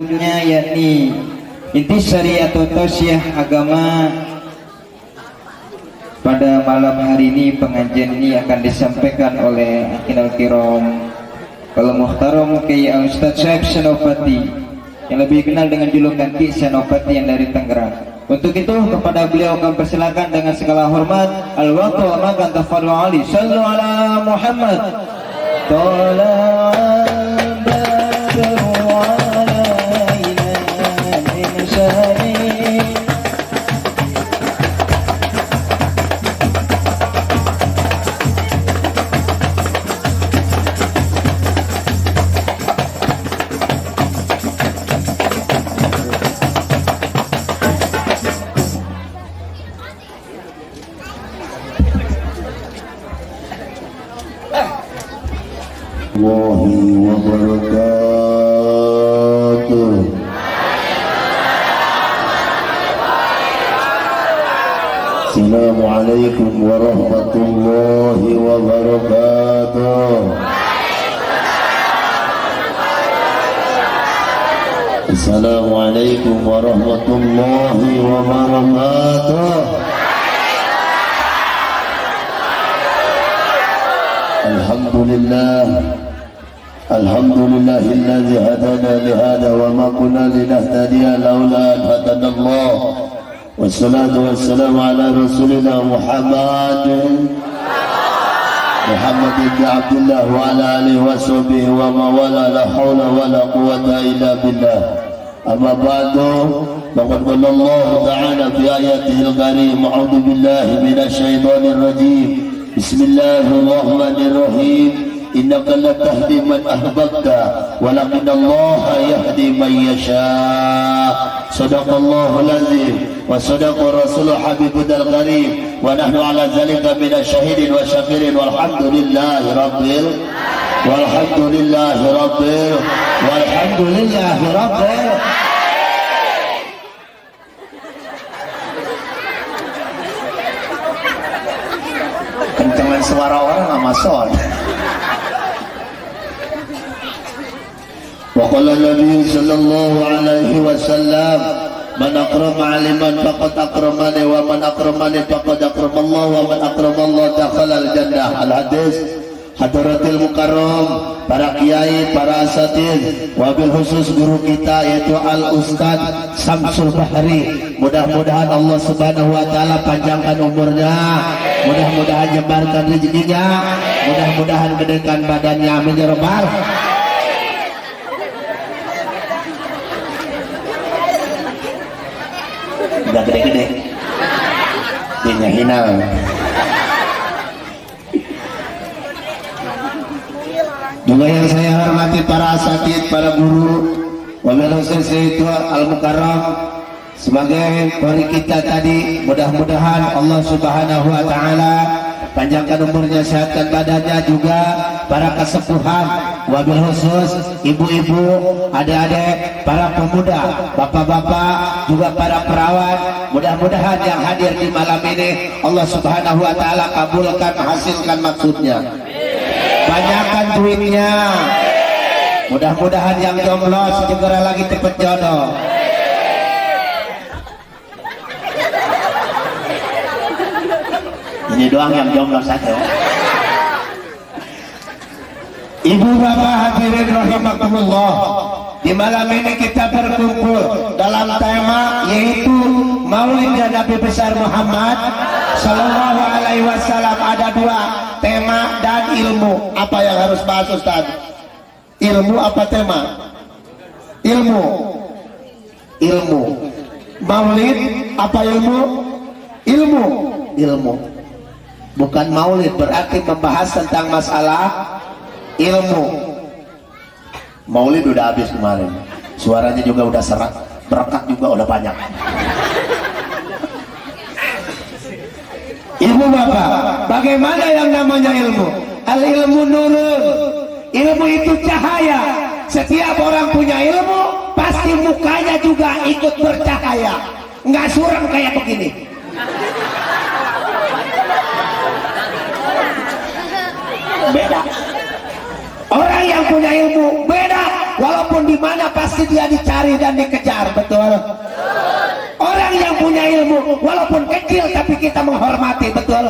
yakni inti syariat atau tausiah agama. Pada malam hari ini pengajian ini akan disampaikan oleh Akinal Kiram Al-Muhtaram Kiai Al-Ustadz Syekh Senopati yang lebih kenal dengan julukan Ki Senopati yang dari Tangerang. Untuk itu kepada beliau kami persilakan dengan segala hormat al-waqtu wa makan tafadhal ali sallu ala Muhammad Assalamualaikum warahmatullahi wabarakatuh. Assalamualaikum warahmatullahi wabarakatuh. Alhamdulillah. Alhamdulillahilladzi hadana lihada wa ma kunna linahtadiya laula an hadanallah. Wassalatu wassalamu ala rasulina Muhammad ibn Abdullah wa ala alihi wa sahbihi wa mawala la hawla wa la quwata illa billah. Amma ba'du, faqad qala Allah ta'ala fi ayatihi al-karim, a'udzu billahi minasy syaithanir rajim. Bismillahirrahmanirrahim. Innaka la tahdi man ahbabta walakinallaha yahdi man yasha. Sadaqallahul azim wa sadaqa rasulul habibul karim wa nahnu ala zalika minasy syahidin wa syakirin walhamdulillahi rabbil kencangan suara orang nggak masuk. Wa qala Nabi sallallahu alaihi wasallam, man akrama aliman faqad akramani wa man akramani faqad akramallah wa man akramallah dakhala al-jannah. Al-hadis. Hadratil Mukarram, para kiai, para asatidz, wabil khusus guru kita yaitu Al-Ustadz Samsul Bahri. Mudah-mudahan Allah Subhanahu wa taala panjangkan umurnya, mudah-mudahan jebarkan rezekinya, mudah-mudahan gedekan badannya, amin ya rabbal. Udah gede-gede dia hina. Juga yang saya hormati para asatidz, para guru, wabil khusus itu Al-Mukarram sebagai pori kita tadi. Mudah-mudahan Allah Subhanahu wa taala panjangkan umurnya, sehatkan badannya. Juga para kesepuhan, wabil khusus ibu-ibu, adik-adik, para pemuda, bapak-bapak, juga para perawat. Mudah-mudahan yang hadir di malam ini Allah Subhanahu wa taala kabulkan, hasilkan maksudnya, banyakkan duitnya. Mudah-mudahan yang jomblo segera lagi cepet jodoh. Ini doang yang jomblo saja. Ibu bapak hadirin rahimakumullah, di malam ini kita berkumpul dalam tema yaitu Maulid Nabi besar Muhammad sallallahu alaihi wasallam. Ada dua tema dan ilmu. Apa yang harus bahas Ustaz? Ilmu apa tema? Ilmu. Maulid apa ilmu? Ilmu. Bukan maulid berarti membahas tentang masalah ilmu. Maulid udah habis kemarin, suaranya juga udah serak, berkat juga udah banyak. Ilmu Bapak, bagaimana yang namanya ilmu? Al-ilmu nurun. Ilmu itu cahaya. Setiap orang punya ilmu pasti mukanya juga ikut bercahaya, nggak suram kayak begini. Beda. Orang yang punya ilmu beda, walaupun di mana pasti dia dicari dan dikejar, betul? Orang yang punya ilmu walaupun kecil tapi kita menghormati, betul?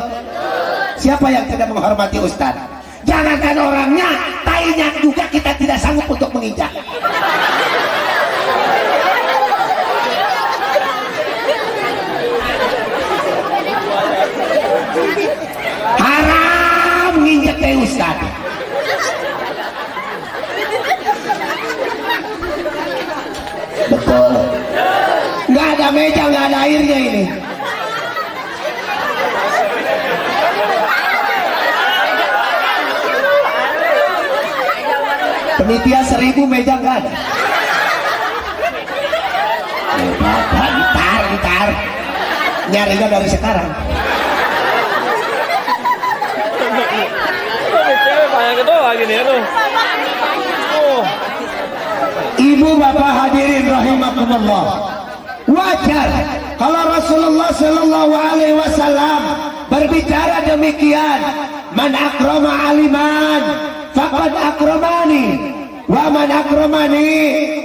Siapa yang tidak menghormati Ustaz? Jangankan orangnya, tainya juga kita tidak sanggup untuk menginjak. Haram nginjak teh Ustaz. Betul. Nggak ada meja, nggak ada airnya ini. Penitia 1000 meja nggak ada. Ntar nyarinya dari sekarang. Ibu bapak hadirin rahimakumullah, wajar kalau Rasulullah Shallallahu Alaihi Wasallam berbicara demikian, man akrama aliman faqad akramani, wa man akramani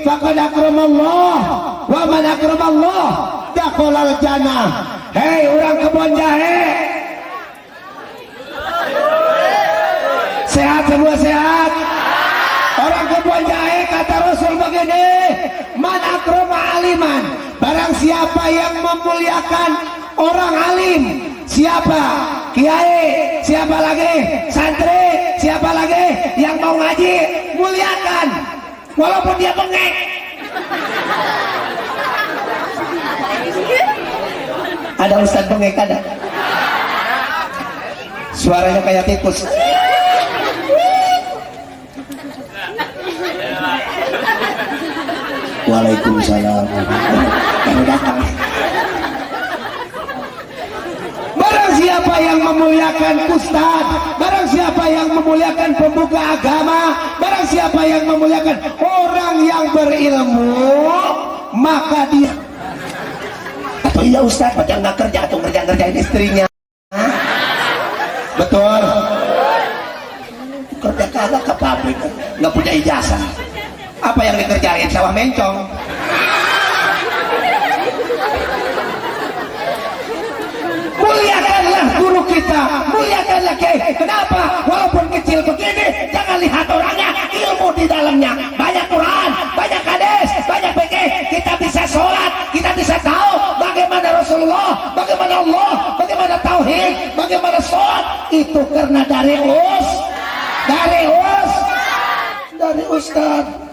faqad akramallah, wa man akramallah dakhalal jannah. Hei orang Kebon Jahe, sehat semua, sehat. Orang Kebon Jahe kata Rasul begini, man akrama aliman, barang siapa yang memuliakan orang alim, siapa? Kiai, siapa lagi? Santri, siapa lagi? Yang mau ngaji, muliakan walaupun dia bengek. Ada ustaz bengek, ada? Suaranya kayak tikus. Waalaikumsalam. Barang siapa yang memuliakan ustaz, barang siapa yang memuliakan pembuka agama, barang siapa yang memuliakan orang yang berilmu, maka dia. Atau iya ustaz, padahal nggak kerja atau ngerjain istrinya. Betul. Kerja kagak ke pabrik, nggak punya ijazah. Apa yang dikerjain? Sawah mencong. Muliakanlah guru kita, muliakanlah kiai. Kenapa? Walaupun kecil begini, jangan lihat orangnya, ilmu di dalamnya. Banyak Quran, banyak hadis, banyak fikih. Kita bisa sholat, kita bisa tahu bagaimana Rasulullah, bagaimana Allah, bagaimana tauhid, bagaimana sholat. Itu karena dari Ustaz.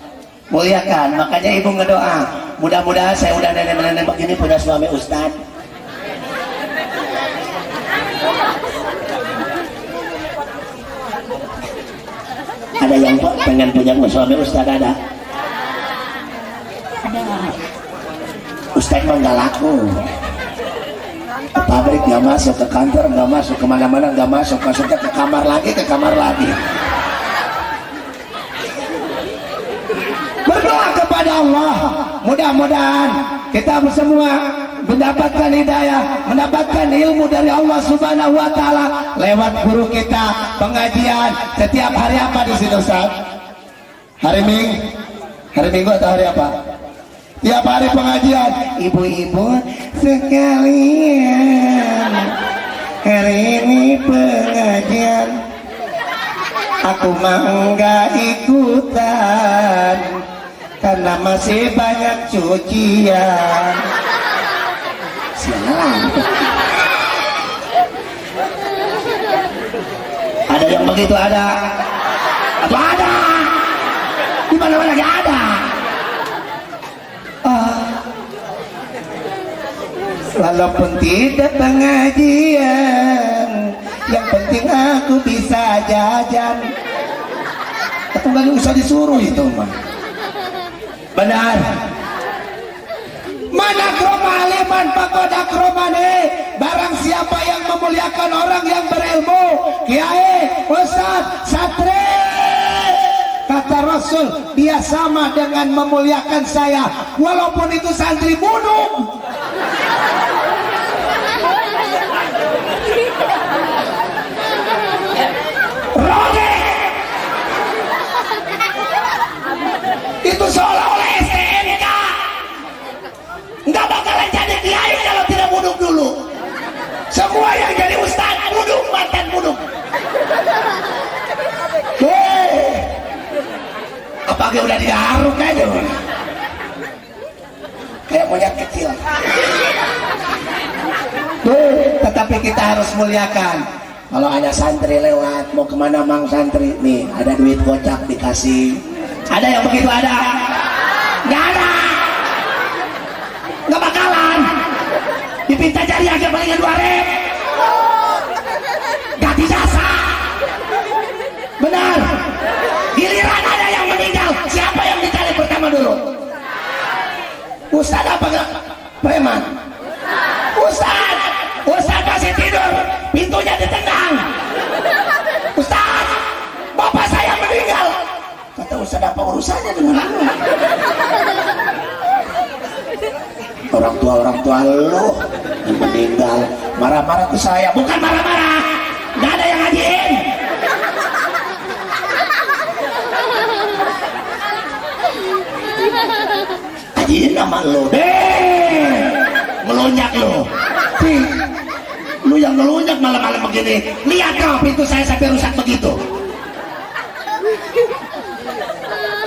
Muliakan, makanya ibu ngedoa, mudah-mudahan saya udah nenek-nenek begini punya suami Ustaz. Ada yang pengen punya suami Ustaz, ada? Ustaz mah nggak laku. Ke pabrik nggak masuk, ke kantor nggak masuk, kemana-mana nggak masuk, masuknya ke kamar lagi. Berdoa kepada Allah, mudah-mudahan kita semua mendapatkan hidayah, mendapatkan ilmu dari Allah Subhanahu wa taala lewat guru kita. Pengajian setiap hari apa di sini Ustaz? Hari Minggu atau hari apa? Tiap hari pengajian. Ibu-ibu sekalian, hari ini pengajian. Aku mah enggak ikutan karena masih banyak cucian. Sialan. Ada yang begitu, ada? Apa ada? Di mana-mana lagi ada. Walaupun tidak pengajian, yang penting aku bisa jajan. Atau nggak usah disuruh itu mah. Benar. Mana kromaliman pakoda kromane. Barang siapa yang memuliakan orang yang berilmu, kiai, ustaz, santri, kata Rasul, dia sama dengan memuliakan saya, walaupun itu santri bunuh. seolah-olah STNK nggak bakalan jadi kiai kalau tidak buduk dulu. Semua yang jadi ustaz buduk, mantan buduk. Apakah udah digaruk aja kayak monyet kecil. Tetapi kita harus muliakan. Kalau ada santri lewat mau kemana mang santri nih ada duit gocap dikasih. Ada yang begitu ada? Nggak ada. Nggak bakalan. Dipinta jari aja palingan 2 rep. Ganti jasa. Benar. Giliran ada yang meninggal, siapa yang dicari pertama dulu? Ustaz apa enggak? Preman. Ustaz. Ustaz masih tidur, pintunya ditendang. Ustaz, bapak saya meninggal. Kata Ustaz, apa urusannya dengan aku? Orang tua lu yang meninggal marah-marah ke saya. Bukan marah-marah, nggak ada yang ngajiin. Ngajiin nama lu ngelunjak lu. Lu yang ngelunjak malam-malam begini. Lihat kau pintu saya sampai rusak begitu.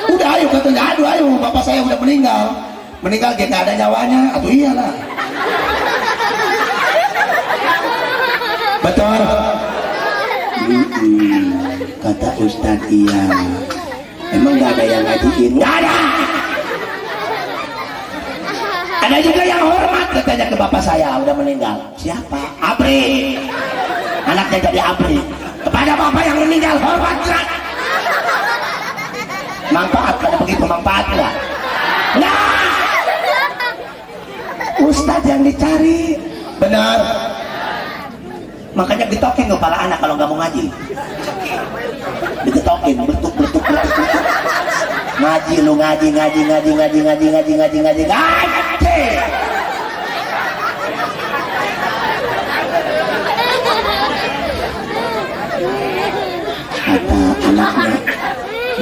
Udah ayo katanya, aduh ayo bapak saya udah meninggal. Meninggal dia gak ada nyawanya. Aduh iyalah. Betul. Kata Ustaz iya. Emang gak ada yang ngajiin? Gak ada. Ada juga yang hormat katanya ke bapak saya udah meninggal. Siapa? Abri. Anaknya jadi Abri. Kepada bapak yang meninggal hormat gerak. Manfaat pada begitu manfaat enggak? Nah. Ustadz yang dicari. Benar. Makanya ditokin kepala anak kalau nggak mau ngaji. Ditokin, beletuk. Ngaji lu ngaji. Kata anaknya,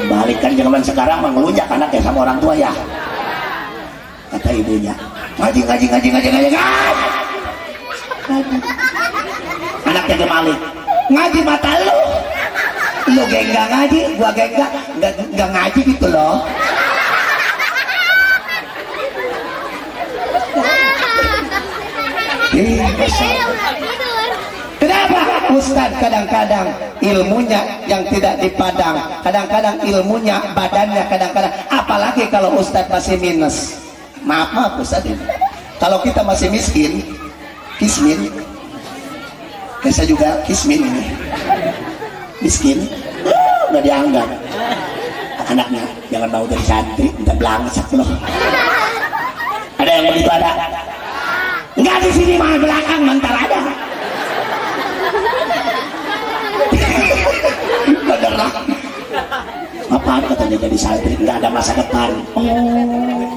balik kan zaman sekarang mengelunjak anaknya sama orang tua ya. Kata ibunya, ngaji. Anaknya kembali, ngaji mata lu gak ngaji, gua gak ngaji gitu loh. Kenapa Ustadz kadang-kadang ilmunya yang tidak dipadang, kadang-kadang ilmunya badannya kadang-kadang, apalagi kalau Ustadz masih minus. Maaf Ustadz ini. Kalau kita masih miskin, kismin, saya juga kismin ini, miskin, nggak dianggap. Anaknya jangan mau jadi santri, minta belangsak loh. Ada yang begitu ada? Enggak di sini mah belakang mental ada. Bener lah. Apaan katanya jadi santri nggak ada masa depan. Oh,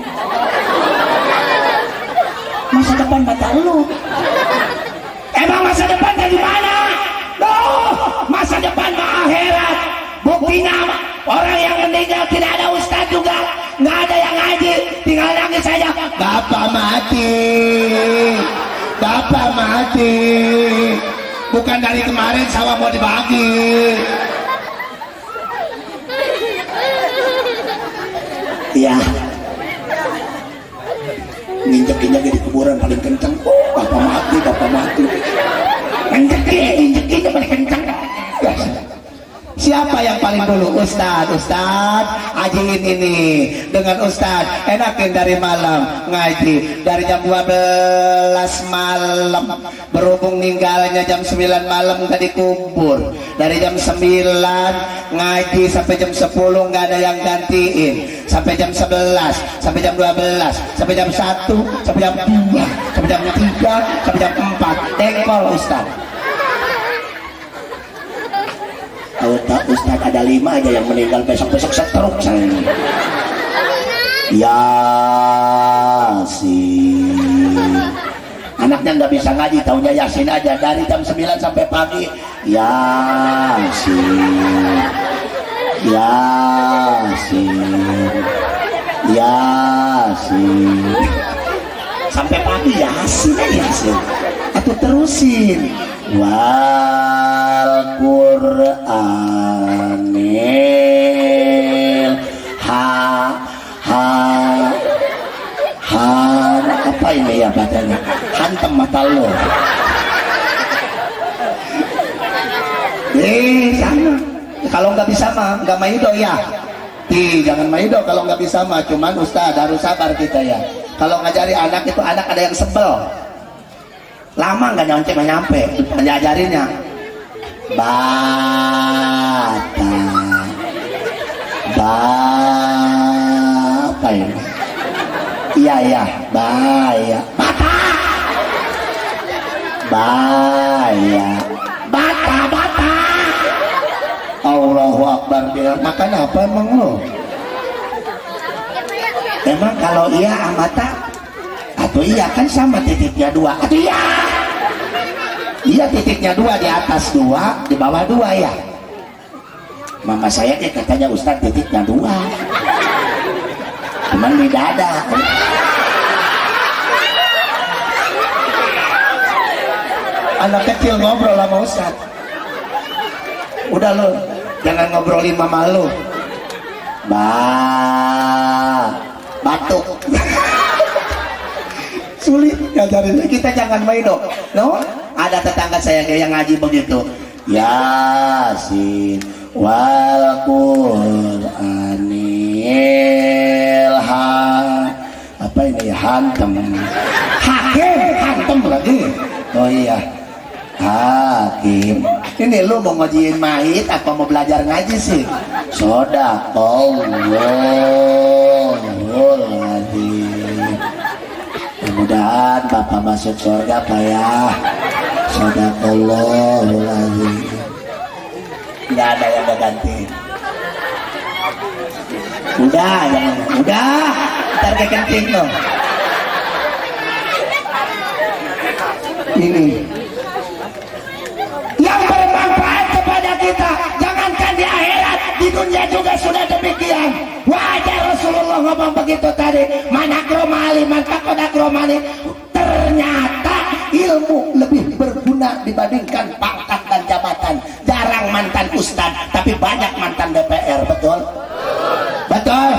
masa depan mata lu. Emang masa depan dari mana? Masa depan mah akhirat. Buktinya orang yang meninggal tidak ada ustadz juga, nggak ada yang ngaji, tinggal nangis saja. Bapak mati. Bukan dari kemarin sawah mau dibagi. Iya. Nginjek-injek di kuburan paling kencang. Bapak mati. Injek-injeknya paling kencang. Siapa yang paling dulu? Ustadz ajiin ini dengan Ustadz enakin dari malam ngaji dari jam 12 malam berhubung ninggalnya jam 9 malam nggak dikubur, dari jam 9 ngaji sampai jam 10 nggak ada yang gantiin, sampai jam 11 sampai jam 12 sampai jam 1 sampai jam 2 sampai jam 3 sampai jam 4 dengkol Ustadz. Tahu Ustaz ada 5 aja yang meninggal, besok setruk saya. Yasin. Anaknya nggak bisa ngaji, taunya Yasin aja dari jam 9 sampai pagi. Yasin. Yasin. Sampai pagi Yasin Yasin. Atau terusin wal Qur'anil apa ini ya bacanya? Hantam mata lo. Sama. Kalau nggak bisa mah nggak maido ya. Jangan maido kalau nggak bisa mah. Cuman Ustaz harus sabar kita ya. Kalau ngajari anak itu anak ada yang sebel. Lama nggak nyampe ngajarinnya. Bata ini. Iya baya bata Allahu Akbar. Makan apa emang lo? Emang kalau iya amata atau iya kan sama titiknya dua atau iya titiknya dua di atas dua di bawah dua ya. Mama saya katanya Ustaz titiknya dua cuman di dada. Anak kecil ngobrol sama Ustaz. Udah lo jangan ngobrolin mama lo. Batuk. Sulit ngajarinnya. Kita jangan main dong. No? Ada tetangga saya yang ngaji begitu. Yasin wal Qur'anil apa ini hantam. Hantam lagi. Oh iya. Hakim. Ini lu mau ngajiin mait apa mau belajar ngaji sih? Shodaqallahul-azim. Mudah-mudahan Bapak masuk surga Pak ya. Shodaqallahul-azim. Nggak ada yang ganti. Udah. Ntar kekenting dong. Ini yang bermanfaat kepada kita, jangankan di akhirat, di dunia juga sudah demikian. Wajar Rasulullah ngomong begitu tadi, manakromali mantakodakromali. Ternyata ilmu lebih berguna dibandingkan pangkat dan jabatan. Jarang mantan ustad, tapi banyak mantan DPR, betul? Betul.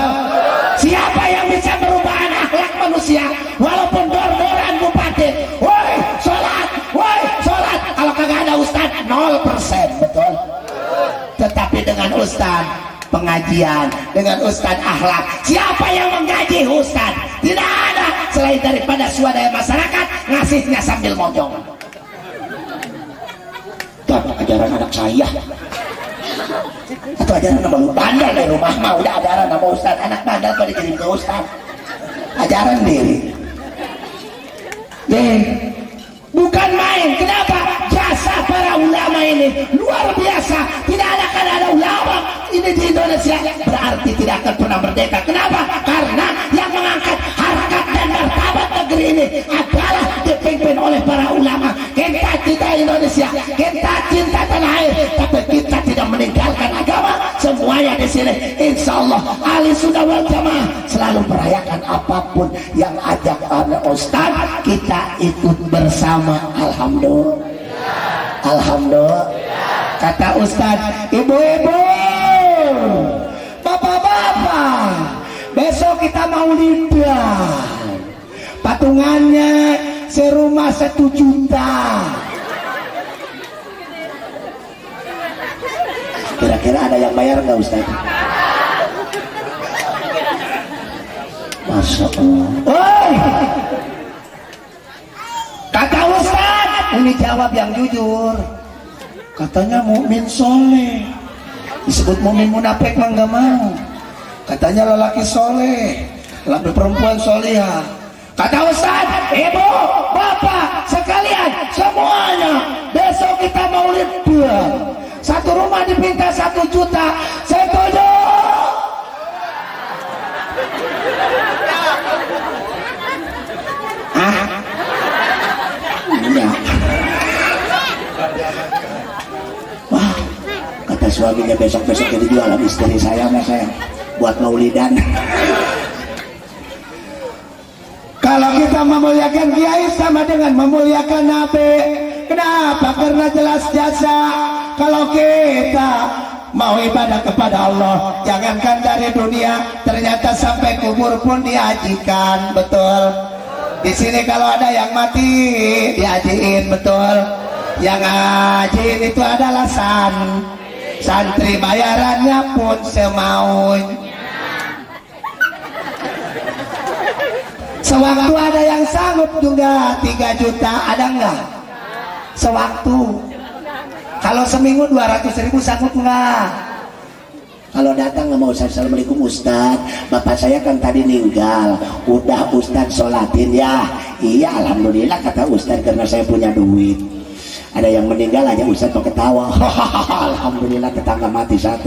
Siapa yang bisa merubah akhlak manusia walaupun dor-doran bupati? Woi sholat. Kalau kagak ada ustad 0%, betul? Tetapi dengan ustad pengajian, dengan ustad akhlak, siapa yang menggaji ustad? Tidak ada selain daripada swadaya masyarakat ngasihnya sambil mojong. Itu ajaran anak saya. Itu ajaran nama bandel dari rumah mah udah ajaran nama ustad. Anak bandel kalau dikirim ke ustad ajaran diri. Bukan main. Kenapa? Jasa para ulama ini luar biasa. Tidak ada ulama ini di Indonesia berarti tidak akan pernah merdeka. Kenapa? Karena yang mengangkat harkat dan martabat negeri ini adalah dipimpin oleh para ulama. Kita cinta Indonesia, kita cinta tanah air, tapi kita tidak meninggalkan agama. Semuanya di sini, insya Allah ahli sunnah wal jamaah selalu merayakan apapun yang ajak oleh Ustaz, kita ikut bersama. Alhamdulillah. Kata Ustaz, ibu-ibu, bapak-bapak, besok kita maulidan. Patungannya serumah 1 juta. Kira-kira ada yang bayar nggak Ustaz? Masya Allah. Oi! Kata Ustaz, ini jawab yang jujur. Katanya mukmin soleh. Disebut mukmin munafik mah nggak mau. Katanya lelaki soleh, lelaki perempuan soleha. Kata Ustaz, ibu, bapak, sekalian, semuanya, besok kita maulid 2. Satu rumah dipinta 1 juta. Setuju? Enggak. Wah, kata suaminya besok-besok jadi jualan istri saya mas saya buat maulidan. Kalau kita memuliakan kiai sama dengan memuliakan Nabi. Kenapa? Karena jelas jasa. Kalau kita mau ibadah kepada Allah, jangankan dari dunia, ternyata sampai kubur pun dihajikan. Betul. Di sini kalau ada yang mati dihajiin, betul. Yang ngajiin itu adalah santri, bayarannya pun semaunya. Sewaktu ada yang sanggup juga 3 juta, ada enggak? Sewaktu. Kalau seminggu 200.000 sanggup enggak? Kalau datang nggak mau assalamualaikum Ustadz, bapak saya kan tadi meninggal, udah Ustadz sholatin ya. Iya alhamdulillah kata Ustadz karena saya punya duit. Ada yang meninggal aja Ustadz mau ketawa. Alhamdulillah tetangga mati 1.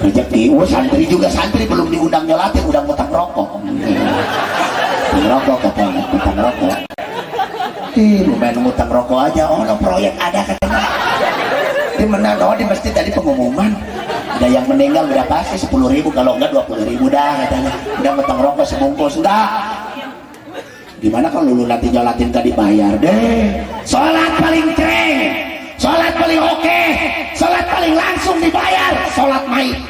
Rezeki, santri juga, santri belum diundang nyolatin, udah ngutang rokok. Rokok katanya, ngutang rokok. Lumayan ngutang rokok aja, no proyek ada katanya. Di mana? Di masjid tadi pengumuman. Ada yang meninggal berapa sih? 10.000, kalau enggak 20.000 dah katanya. Udah ngutang rokok sebungkus, enggak. Gimana kalau lu nanti nyolatin tadi bayar deh. Sholat paling keren, sholat paling oke, sholat paling langsung dibayar, sholat maid.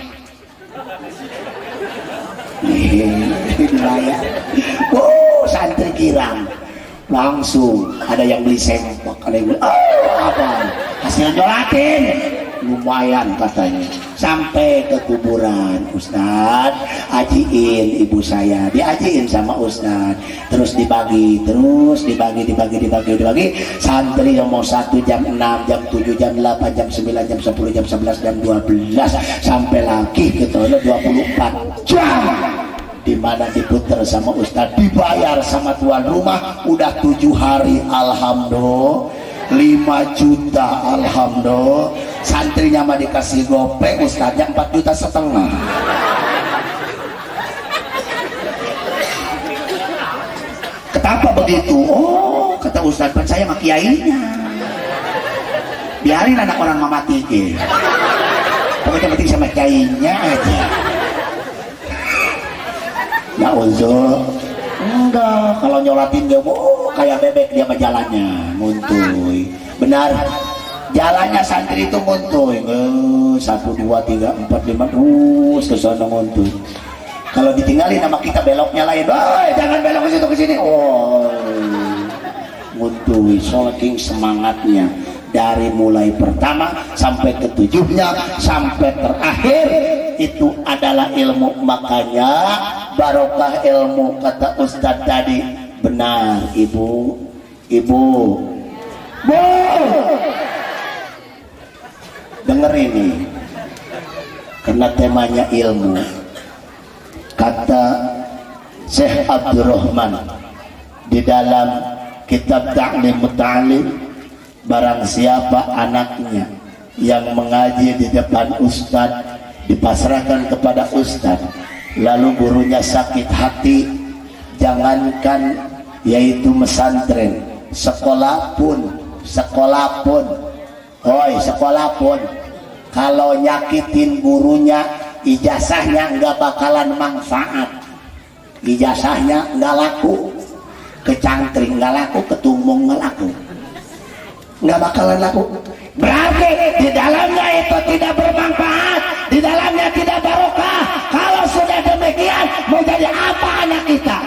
Dibayar. Santri kirang langsung ada yang beli sempok, ada yang beli apa hasil nyolatin lumayan katanya, sampai ke kuburan. Ustadz ajiin ibu saya, diajiin sama Ustadz, terus dibagi santri yang mau 1 jam 6 jam 7 jam 8 jam 9 jam 10 jam 11 jam 12 sampai lagi ke 24 jam, dimana diputer sama Ustadz, dibayar sama tuan rumah udah 7 hari. Alhamdulillah 5 juta, alhamdulillah. Santrinya mah dikasih gopek, Ustadznya 4,5 juta. Kenapa begitu? Oh kata Ustadz, percaya sama kiainya, biarin anak orang mati ke, pokoknya penting sama kiainya aja. Ya uzur enggak, kalau nyolatin dia kayak bebek dia mah jalannya muntuy. Benar, jalannya santri itu muntuy. 1, 2, 3, 4, 5 terus ke sana muntuy. Kalau ditinggalin sama kita beloknya lain, jangan belok ke situ ke sini. Muntuy, saking semangatnya dari mulai pertama sampai ketujuhnya sampai terakhir itu adalah ilmu. Makanya barokah ilmu kata Ustadz tadi. Benar ibu denger ini, karena temanya ilmu. Kata Syekh Abdurrahman di dalam kitab Ta'lim Muta'alim, barang siapa anaknya yang mengaji di depan Ustadz, dipasrahkan kepada Ustadz, lalu gurunya sakit hati, jangankan yaitu mesantren, sekolah pun kalau nyakitin gurunya, ijazahnya nggak bakalan manfaat, ijazahnya nggak laku, kecangkring nggak laku, ketumbung nggak laku, nggak bakalan laku. Berarti di dalamnya itu tidak bermanfaat, di dalamnya tidak barokah. Kalau sudah demikian, mau jadi apa anak kita?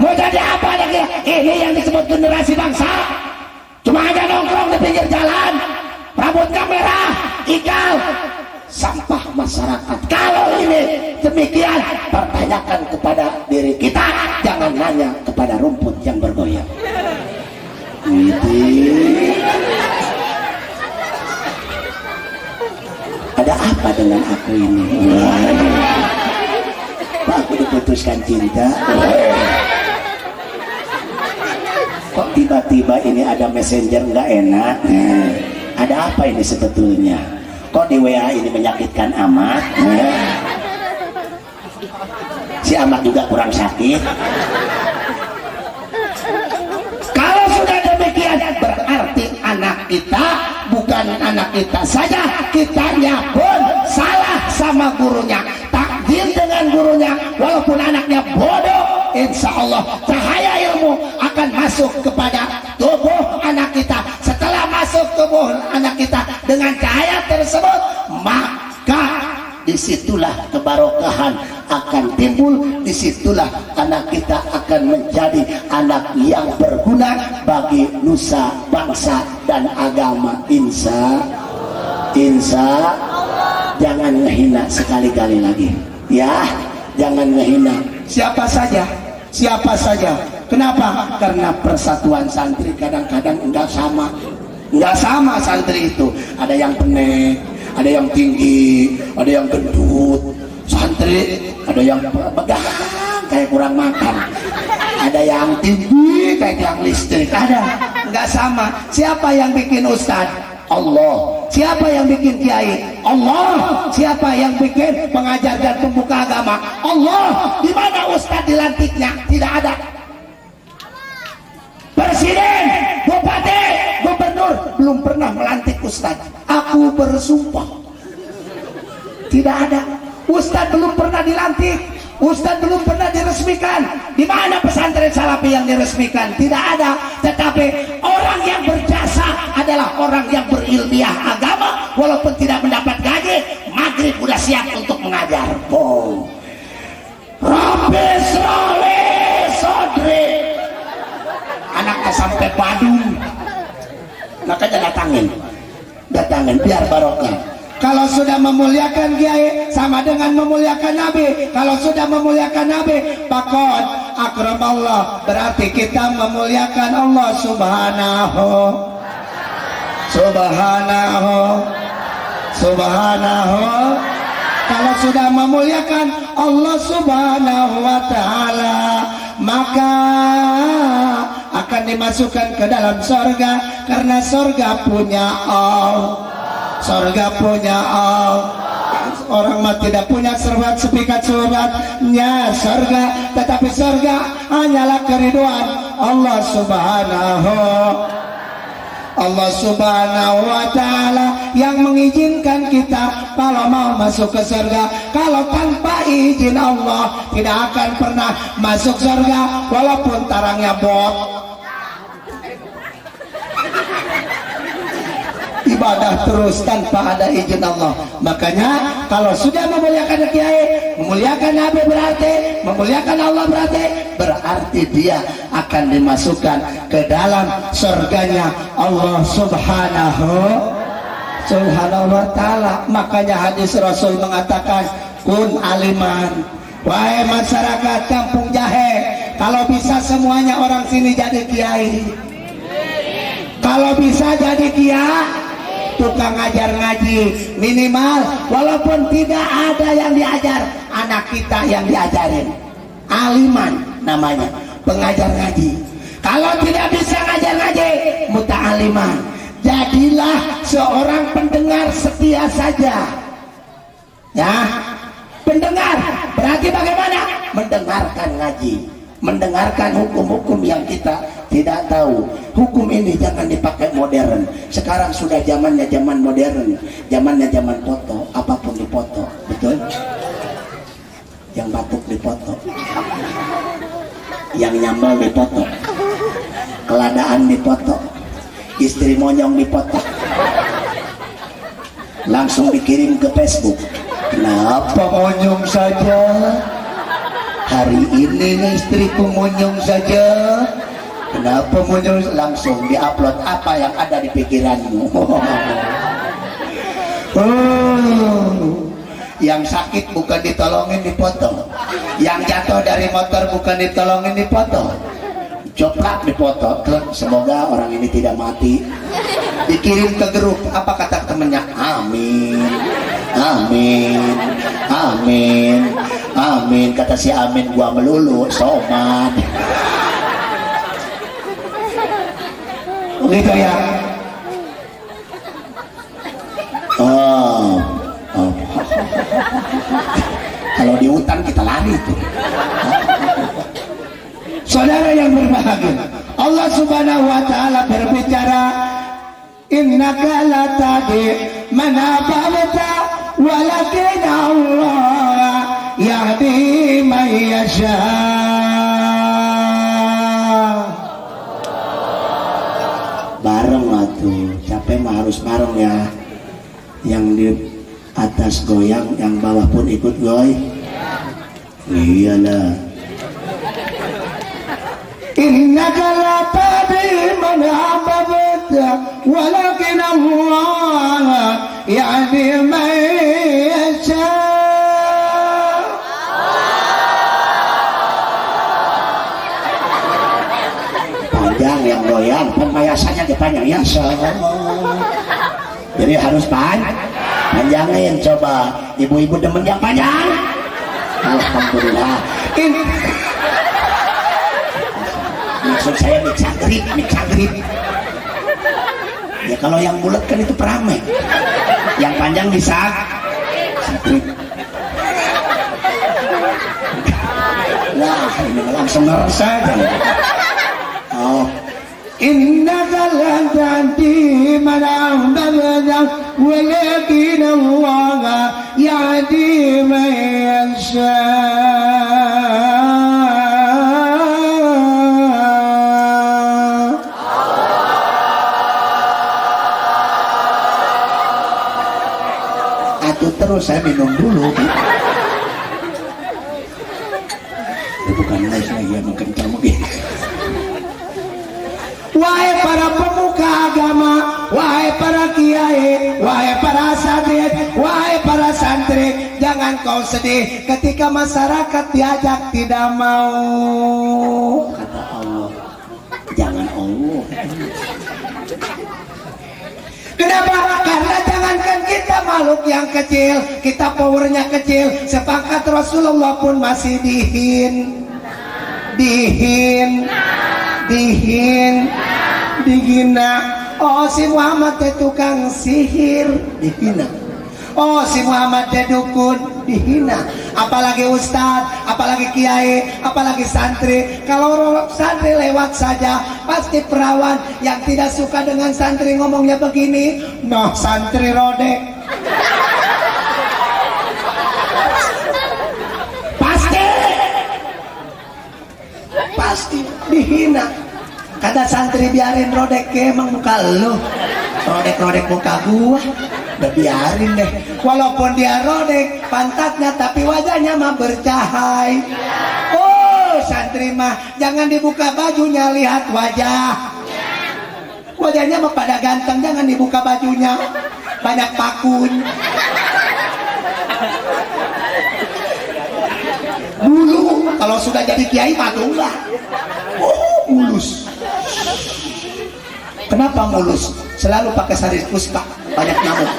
Mau jadi apa anak kita? Ini yang disebut generasi bangsa. Cuma aja nongkrong di pinggir jalan, rambutnya merah, ikal, sampah masyarakat. Kalau ini demikian, pertanyakan kepada diri kita, jangan hanya kepada rumput yang bergoyang. Ada apa dengan aku ini? Pak, aku diputuskan cinta. Kok tiba-tiba ini ada messenger nggak enak? Ada apa ini sebetulnya? Kok di WA ini menyakitkan amat? Si amat juga kurang sakit. Kalau sudah demikian, berarti anak kita, bukan anak kita saja, kitanya pun salah sama gurunya. gurunya, walaupun anaknya bodoh, insya Allah cahaya ilmu akan masuk kepada tubuh anak kita. Setelah masuk tubuh anak kita dengan cahaya tersebut, maka disitulah kebarokahan akan timbul, disitulah anak kita akan menjadi anak yang berguna bagi nusa bangsa dan agama. Insya jangan ngehina sekali-kali lagi ya, jangan ngehina siapa saja. Kenapa? Karena persatuan santri kadang-kadang enggak sama santri itu. Ada yang pendek, ada yang tinggi, ada yang gendut. Santri ada yang begang kayak kurang makan, ada yang tinggi kayak yang listrik. Enggak sama. Siapa yang bikin ustad? Allah. Siapa yang bikin kiai? Allah. Siapa yang bikin pengajar dan pembuka agama? Allah. Di mana ustad dilantiknya? Tidak ada. Presiden, bupati, gubernur belum pernah melantik ustad. Aku bersumpah tidak ada. Ustad belum pernah dilantik, ustad belum pernah diresmikan. Di mana pesantren salafi yang diresmikan? Tidak ada. Tetapi orang yang berjasa adalah orang yang berilmiah agama, walaupun tidak mendapat gaji. Maghrib udah siap untuk mengajar. Rabbi sholli sodri. Anaknya sampai Badung, makanya datangin biar barokah. Kalau sudah memuliakan kiai sama dengan memuliakan Nabi. Kalau sudah memuliakan Nabi, faqad akramallah, berarti kita memuliakan Allah subhanahu. Kalau sudah memuliakan Allah subhanahu wa ta'ala, maka akan dimasukkan ke dalam surga, karena surga punya Allah. Orang mah tidak punya sertifikat suratnya surga, tetapi surga hanyalah keriduan Allah subhanahu wa ta'ala yang mengizinkan kita kalau mau masuk ke surga. Kalau tanpa izin Allah tidak akan pernah masuk surga, walaupun tarangnya bot. Ibadah terus tanpa ada izin Allah. Makanya kalau sudah memuliakan kiai, memuliakan Nabi, memuliakan Allah, berarti dia akan dimasukkan ke dalam surganya Allah subhanahu wa ta'ala. Makanya hadis Rasul mengatakan, kun aliman, wahai masyarakat kampung Jahe, kalau bisa semuanya orang sini jadi kiai. Kalau bisa jadi kiai, tukang ngajar ngaji minimal, walaupun tidak ada yang diajar, anak kita yang diajarin. Aliman namanya, pengajar ngaji. Kalau tidak bisa ngajar ngaji, muta'aliman, jadilah seorang pendengar setia saja ya. Pendengar berarti bagaimana? Mendengarkan ngaji, mendengarkan hukum-hukum yang kita tidak tahu. Hukum ini jangan dipakai modern. Sekarang sudah zamannya zaman modern, zamannya zaman foto, apapun dipoto, betul? Yang batuk dipoto, yang nyambal dipoto, keladaan dipoto, istri monyong dipoto, langsung dikirim ke Facebook. Kenapa monyong saja? Hari ini istriku monyong saja. Kenapa monyong? Langsung diupload apa yang ada di pikiranmu. Yang sakit bukan ditolongin, dipoto. Yang jatuh dari motor bukan ditolongin, dipoto. Joplak dipoto. Semoga orang ini tidak mati. Dikirim ke grup, apa kata temennya? Amin, amin, amin, amin. Kata si Amin, gua melulu somat. Gitu ya. Kalau di hutan kita lari tuh. Saudara yang berbahagia, Allah subhanahu wa ta'ala berbicara, innaka la tahdi man ahbabta walakin Allah yahdi yasha'. Bareng atuh, capek mah harus bareng ya. Yang di atas goyang, yang bawah pun ikut goy. Iyalah. Innaka la tahdi man ahbabta walakin Allah yahdi man yasha. Panjang yang goyang, pembayasannya dipanjang ya Allah. Jadi harus panjangin, coba ibu-ibu demen yang panjang. Alhamdulillah. Maksud saya micagrit. Ya kalau yang bulat kan itu peramai, yang panjang bisa sagrit. Wah, ini langsung ngerasa kan. Oh, innaka lan tahdi man ahbabta walakin Allah yahdi man yasha'. Terus saya minum dulu. Bukan les lagi yang kencang begini. Wahai para pemuka agama, wahai para kiai, wahai para asatid, wahai para santri, jangan kau sedih ketika masyarakat diajak tidak mau. Kata Allah, jangan Allah. Kenapa? Karena jangankan kita makhluk yang kecil, kita powernya kecil, sepakat Rasulullah pun masih dihina. Oh si Muhammad teh tukang sihir, dihina. Oh si Muhammad teh dukun, dihina. Apalagi ustadz, apalagi kiai, apalagi santri. Kalau santri lewat saja pasti perawan yang tidak suka dengan santri ngomongnya begini, noh santri rodek. Pasti dihina. Kata santri biarin rodek ke, emang muka lu rodek muka gua, udah biarin deh. Walaupun dia rodek pantatnya tapi wajahnya mah bercahaya. Oh santri mah jangan dibuka bajunya, lihat wajahnya mah pada ganteng, jangan dibuka bajunya, banyak pakun. Dulu kalau sudah jadi kiai mah enggak, mulus. Kenapa mulus? Selalu pakai sari puspa, banyak nyamuk.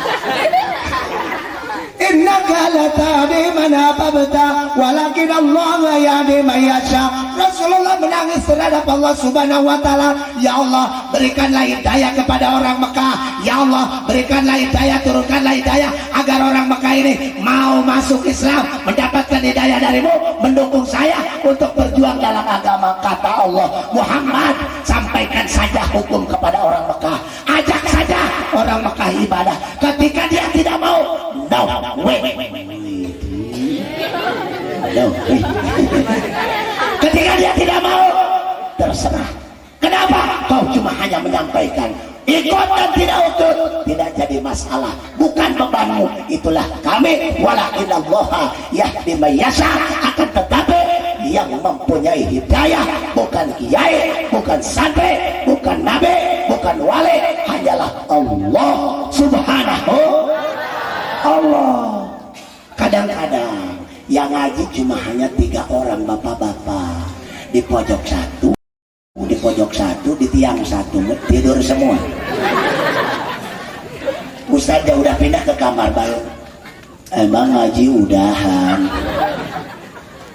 Innaka la tahdi man ahbabta walakin Allah yahdi man yasha. Rasulullah menangis terhadap Allah Subhanahu wa taala, ya Allah, berikanlah hidayah kepada orang Mekah. Ya Allah, berikanlah hidayah, turunkanlah hidayah agar orang Mekah ini mau masuk Islam, mendapatkan hidayah darimu, mendukung saya untuk berjuang dalam agama. Kata Allah, Muhammad, sampaikan saja hukum kepada orang Mekah, ajak saja orang Mekah ibadah. Ketika dia tidak mau, no way. Ketika dia tidak mau, terserah. Kenapa? Kau cuma hanya menyampaikan, ikut dan tidak ikut tidak jadi masalah, bukan bebanmu. Itulah kami, walakinallaha yahdi man yasha. Akan tetapi yang mempunyai hidayah bukan kiai, bukan santri, bukan nabi, bukan wali, hanyalah Allah Subhanahu Allah. Kadang-kadang yang ngaji cuma hanya 3 orang bapak-bapak, di pojok satu, di tiang satu, tidur semua. Ustaznya udah pindah ke kamar baru, emang ngaji udahan?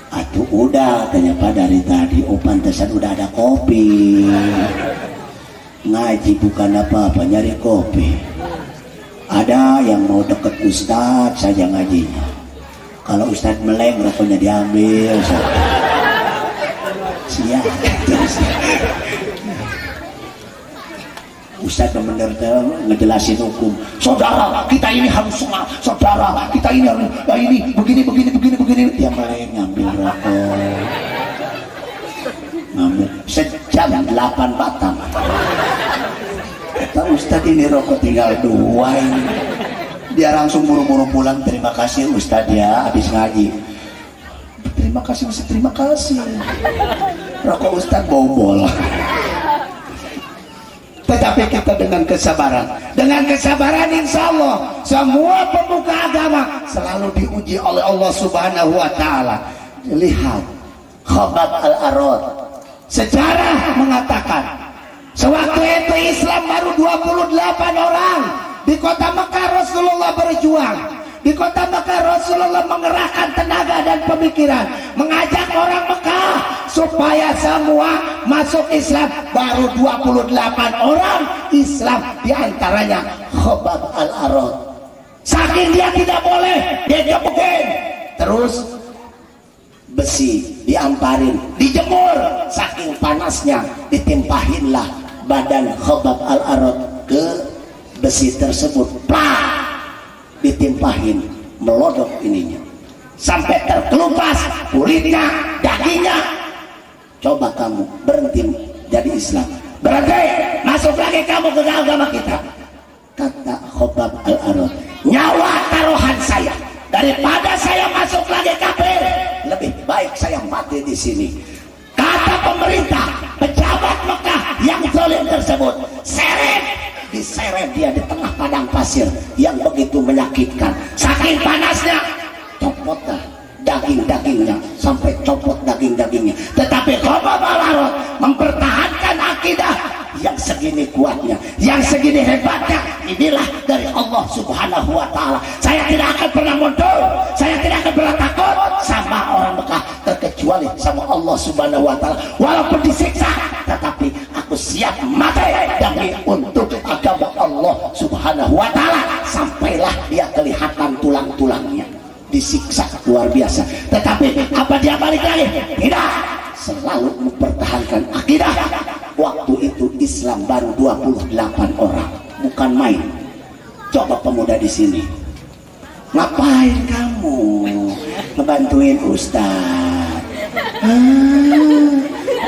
Atuh udah, ternyata dari tadi. Oh pantesan udah ada kopi. Ngaji bukan apa-apa, nyari kopi. Ada yang mau deket Ustadz saja ngajinya. Kalau Ustadz meleng, rokoknya diambil. Siap. Ustaz bener ngejelasin hukum. Saudara, kita ini harus sholat. Saudara, kita ini harus ini begini. Dia main ngambil rokok. Ngambil sejam 8 batang. Kata Ustaz ini rokok tinggal 2 ini. Dia langsung buru-buru pulang. Terima kasih Ustaz ya, habis ngaji. Terima kasih Ustaz, terima kasih. Rokok Ustaz bobol. Tetapi kita dengan kesabaran insya Allah semua pemuka agama selalu diuji oleh Allah Subhanahu wa Ta'ala. Lihat Khabbab al-Arad, sejarah mengatakan sewaktu itu Islam baru 28 orang. Di kota Mekah Rasulullah berjuang. Di kota Mekah Rasulullah mengerahkan tenaga dan pemikiran, mengajak orang Mekah supaya semua masuk Islam. Baru 28 orang Islam, diantaranya Khabbab al-Arad. Saking dia tidak boleh, dia gebukin. Terus besi diamparin, dijemur. Saking panasnya ditimpahinlah badan Khabbab al-Arad ke besi tersebut. Plak! Ditimpahin, melodok ininya sampai terkelupas kulitnya, dagingnya. Coba kamu berhenti jadi Islam, berhenti masuk lagi kamu ke agama kita. Kata Khabbab al-Arad, nyawa taruhan saya, daripada saya masuk lagi kafir, lebih baik saya mati di sini. Kata pemerintah, pejabat Mekah yang zalim tersebut, diseret dia di tengah padang pasir yang begitu menyakitkan. Saking panasnya, copotlah daging-dagingnya, sampai copot daging-dagingnya. Tetapi Khabbab al-Arad mempertahankan akidah yang segini kuatnya, yang segini hebatnya. Inilah dari Allah Subhanahu wa Ta'ala. Saya tidak akan pernah mundur, saya tidak akan pernah takut sama orang Mekah, terkecuali sama Allah Subhanahu wa Ta'ala. Walaupun disiksa, tetapi aku siap mati demi untuk agama Allah Subhanahu wa Ta'ala. Sampailah dia kelihatan tulang-tulangnya disiksa luar biasa, tetapi apa dia balik lagi? Tidak, selalu mempertahankan akidah. Waktu itu Islam baru 28 orang, bukan main. Coba pemuda di sini, ngapain kamu ngebantuin Ustaz?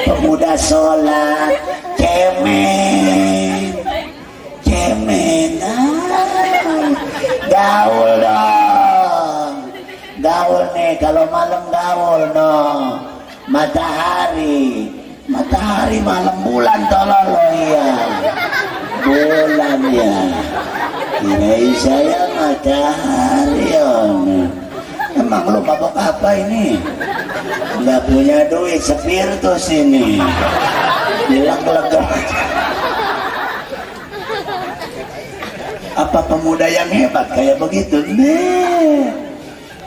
Pemuda sholat, cemen, gaul dong, gaul nih kalau malam gaul dong. Matahari malam, bulan tolong lo ya, bulan ya. Kirain saya matahari on. Emang lu mabok apa ini? Nggak punya duit, spiritus ini. Bilang lega. Apa pemuda yang hebat kayak begitu?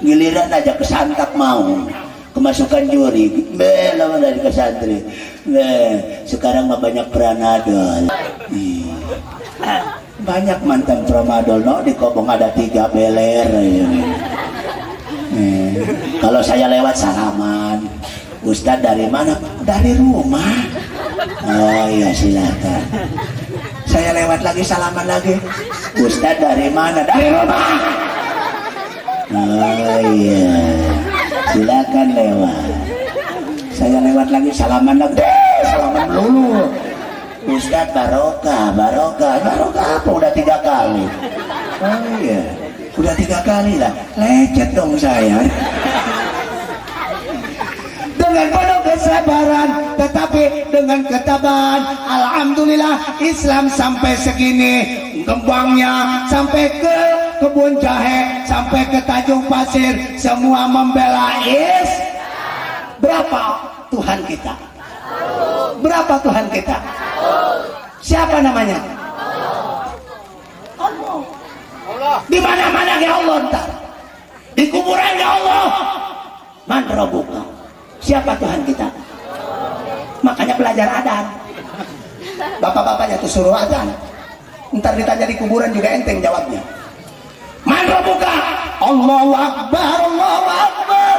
Giliran aja kesantap mau kemasukan juri, lama dari kesantri. Sekarang mah banyak peranadol. Banyak mantan pramadol, no, di Kobong ada 3 beler. Kalau saya lewat salaman, Ustadz dari mana? Dari rumah. Oh iya silakan. Saya lewat lagi salaman lagi, Ustadz dari mana? Dari rumah. Oh iya, silakan lewat. Saya lewat lagi salaman lagi, salaman dulu. Ustadz barokah apa udah 3 kali? Oh iya, udah 3 kali lah, lecet dong saya. Dengan penuh kesabaran, tetapi dengan ketabahan, alhamdulillah Islam sampai segini kembangnya, sampai ke kebun jahe, sampai ke Tanjung Pasir, semua membela Berapa Tuhan kita? Berapa Tuhan kita? Siapa namanya? Allah. Di mana-mana ya Allah ntar. Di kuburan ya Allah. Man rabbuka? Siapa Tuhan kita? Makanya belajar adan. Bapak-bapaknya tuh suruh adan. Ntar ditanya di kuburan juga enteng jawabnya. Man rabbuka? Allahu Akbar, Allahu Akbar.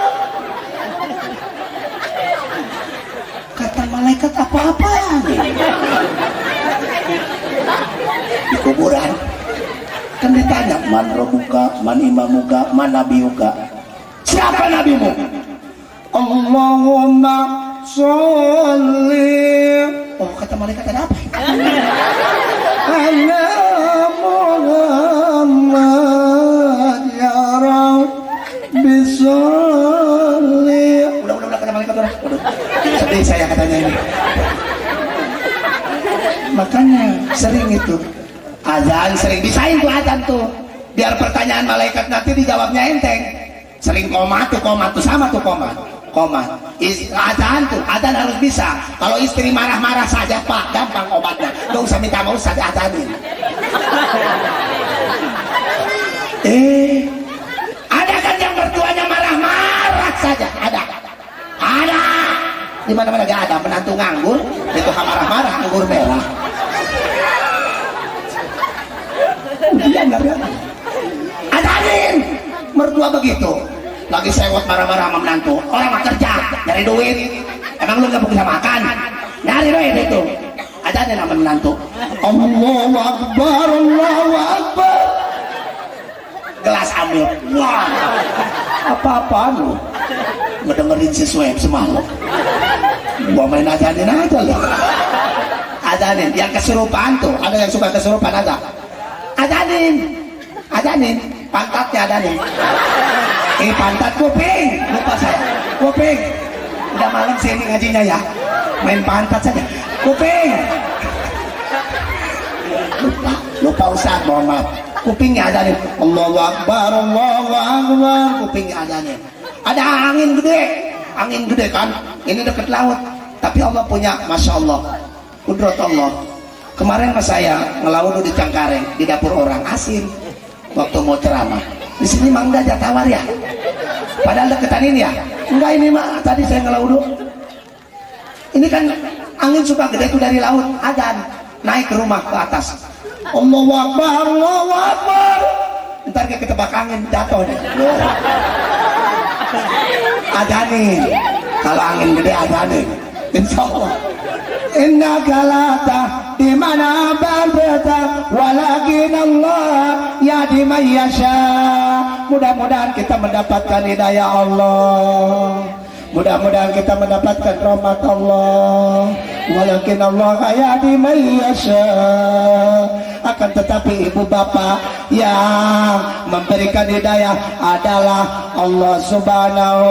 Kata malaikat apa-apa? ditanya, man rabbuka, man imamuka, man nabiyuka. Siapa nabimu? Allahumma sholli. Oh, kata malaikat ada apa? Ala Muhammad ya Rabbi sholli. Udah kata malaikat udah. Sedih saya katanya ini. Makanya sering itu azan, sering bisain tuh azan tuh, biar pertanyaan malaikat nanti dijawabnya enteng. Sering komat tuh sama tuh komat. Azan tuh, azan harus bisa. Kalau istri marah-marah saja Pak, gampang obatnya. Gak usah minta mau saja azanin. Ada kan yang mertuanya marah-marah saja? Ada. Di mana-mana gak ada menantu nganggur, itu marah-marah nganggur merah. Dia nggak biasa. Azanin, mertua begitu. Lagi sewot marah-marah sama menantu. Orang mah kerja, nyari duit. Emang lu nggak bisa makan? Nyari duit itu. Azanin sama menantu. Allahu Akbar, Allahu Akbar. Gelas ambil. Wah, apa-apaan lu? Ngedengerin si Sueb semalam. Gua main azanin aja loh. Azanin, yang kesurupan tuh. Ada yang suka kesurupan ada? Azanin, pantatnya azanin. Pantat kuping, lupa saya. Kuping. Udah malam sini ngajinya ya. Main pantat saja. Kuping. Lupa Ustaz, mohon maaf. Kupingnya azanin. Allahu Akbar, Allahu Akbar. Kupingnya azanin. Ada angin gede kan? Ini dekat laut. Tapi Allah punya, masya Allah, kudrat Allah. Kemarin mas saya ngelaudu di Cangkareng, di dapur orang asin, waktu mau ceramah. Di sini mah enggak jatawar ya, padahal deketan ini ya. Enggak, ini mah tadi saya ngelaudu. Ini kan angin suka gede itu dari laut, adzan naik ke rumah ke atas. Allahu Akbar, Allahu Akbar. Ntar kayak ketebak angin jatuh deh. Adzanin, kalau angin gede adzanin, insya Allah. Inna galata dimana berbeda, walakin Allah ya dimayasya. Mudah-mudahan kita mendapatkan hidayah Allah. Mudah-mudahan kita mendapatkan rahmat Allah. Walakin Allah ya dimayasya. Akan tetapi ibu bapak yang memberikan hidayah adalah Allah Subhanahu.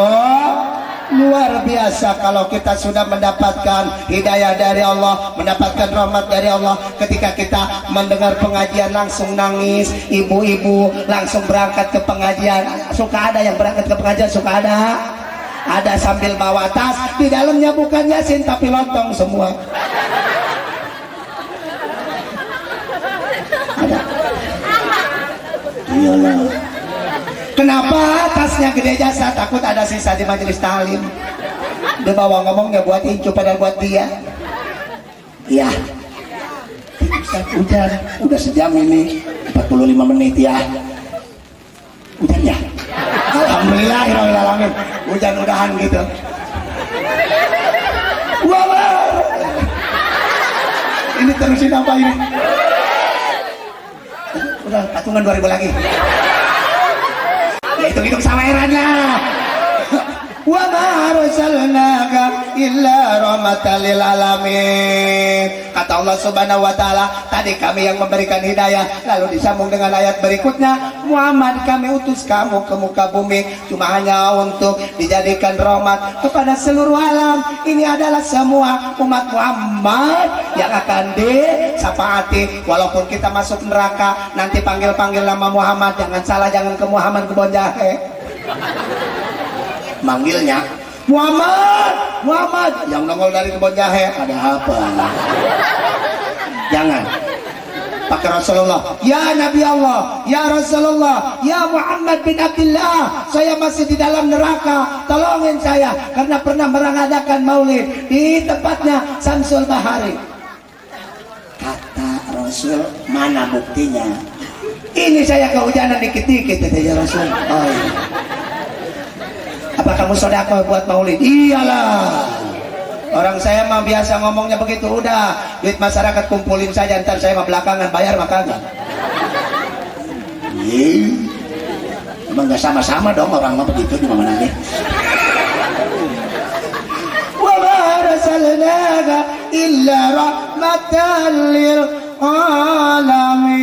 Luar biasa kalau kita sudah mendapatkan hidayah dari Allah, mendapatkan rahmat dari Allah. Ketika kita mendengar pengajian langsung nangis, ibu-ibu langsung berangkat ke pengajian. Suka ada yang berangkat ke pengajian, suka ada sambil bawa tas, di dalamnya bukan Yasin tapi lontong semua. Ada. Iyalah. Kenapa tasnya gede jasa? Takut ada sisa di majelis ta'lim. Dia bawa ngomongnya buat Incu padahal buat dia. Iya. Udah sejam ini 45 menit ya. Hujan ya. Alhamdulillah, alamin. Hujan-hujanan gitu. Wah. Ini terusin apa ini? Udah patungan 2000 lagi. Hitung-hitung sawerannya. Wa ma arsalnaka illa rahmatan lil alamin. Kata Allah Subhanahu wa taala, tadi kami yang memberikan hidayah, lalu disambung dengan ayat berikutnya, Muhammad kami utus kamu ke muka bumi cuma hanya untuk dijadikan rahmat kepada seluruh alam. Ini adalah semua umat Muhammad yang akan disafaati. Walaupun kita masuk neraka nanti panggil-panggil nama Muhammad, jangan salah, jangan ke Muhammad kebon jahe. Manggilnya Muhammad yang nongol dari kebun jahe, ada apa? Jangan pakai Rasulullah, ya Nabi Allah, ya Rasulullah, ya Muhammad bin Abdullah, saya masih di dalam neraka, tolongin saya karena pernah mengadakan maulid di tempatnya Samsul Bahari. Kata Rasul, mana buktinya? Ini saya kehujanan dikit-dikit ya Rasul. Oh, iya. Apa kamu sodako buat maulid? Iyalah. Orang saya mah biasa ngomongnya begitu. Udah, duit masyarakat kumpulin saja, ntar saya mah belakangan bayar maka enggak. Emang nggak sama-sama dong orang mah begitu di mana lagi. Wa ma arsalnaka illa rahmatan lil alamin.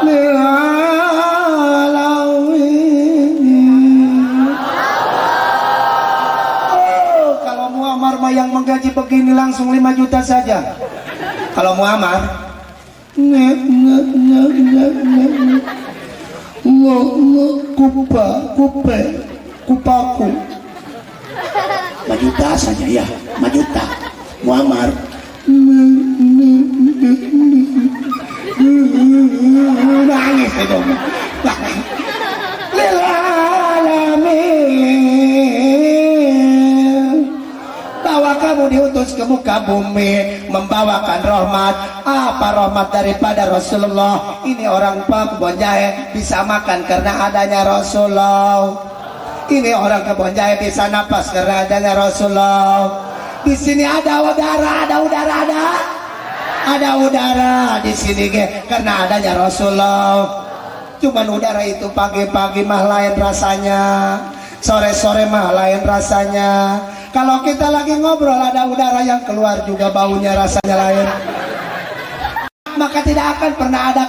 Lil alamin. Oh, kalau Muammar mah yang menggaji begini langsung 5 juta saja. Kalau Muammar kupaku 5 juta saja ya, 5 juta. Muammar nangis itu. Lil alamin. Bahwa kamu diutus ke muka bumi membawakan rahmat. Apa rahmat daripada Rasulullah? Ini orang Kebon Jahe bisa makan karena adanya Rasulullah. Ini orang Kebon Jahe bisa napas karena adanya Rasulullah. Di sini ada udara, ada udara di sini karena adanya Rasulullah. Cuman udara itu pagi-pagi mah lain rasanya, sore-sore mah lain rasanya. Kalau kita lagi ngobrol ada udara yang keluar juga baunya rasanya lain. Maka tidak akan pernah ada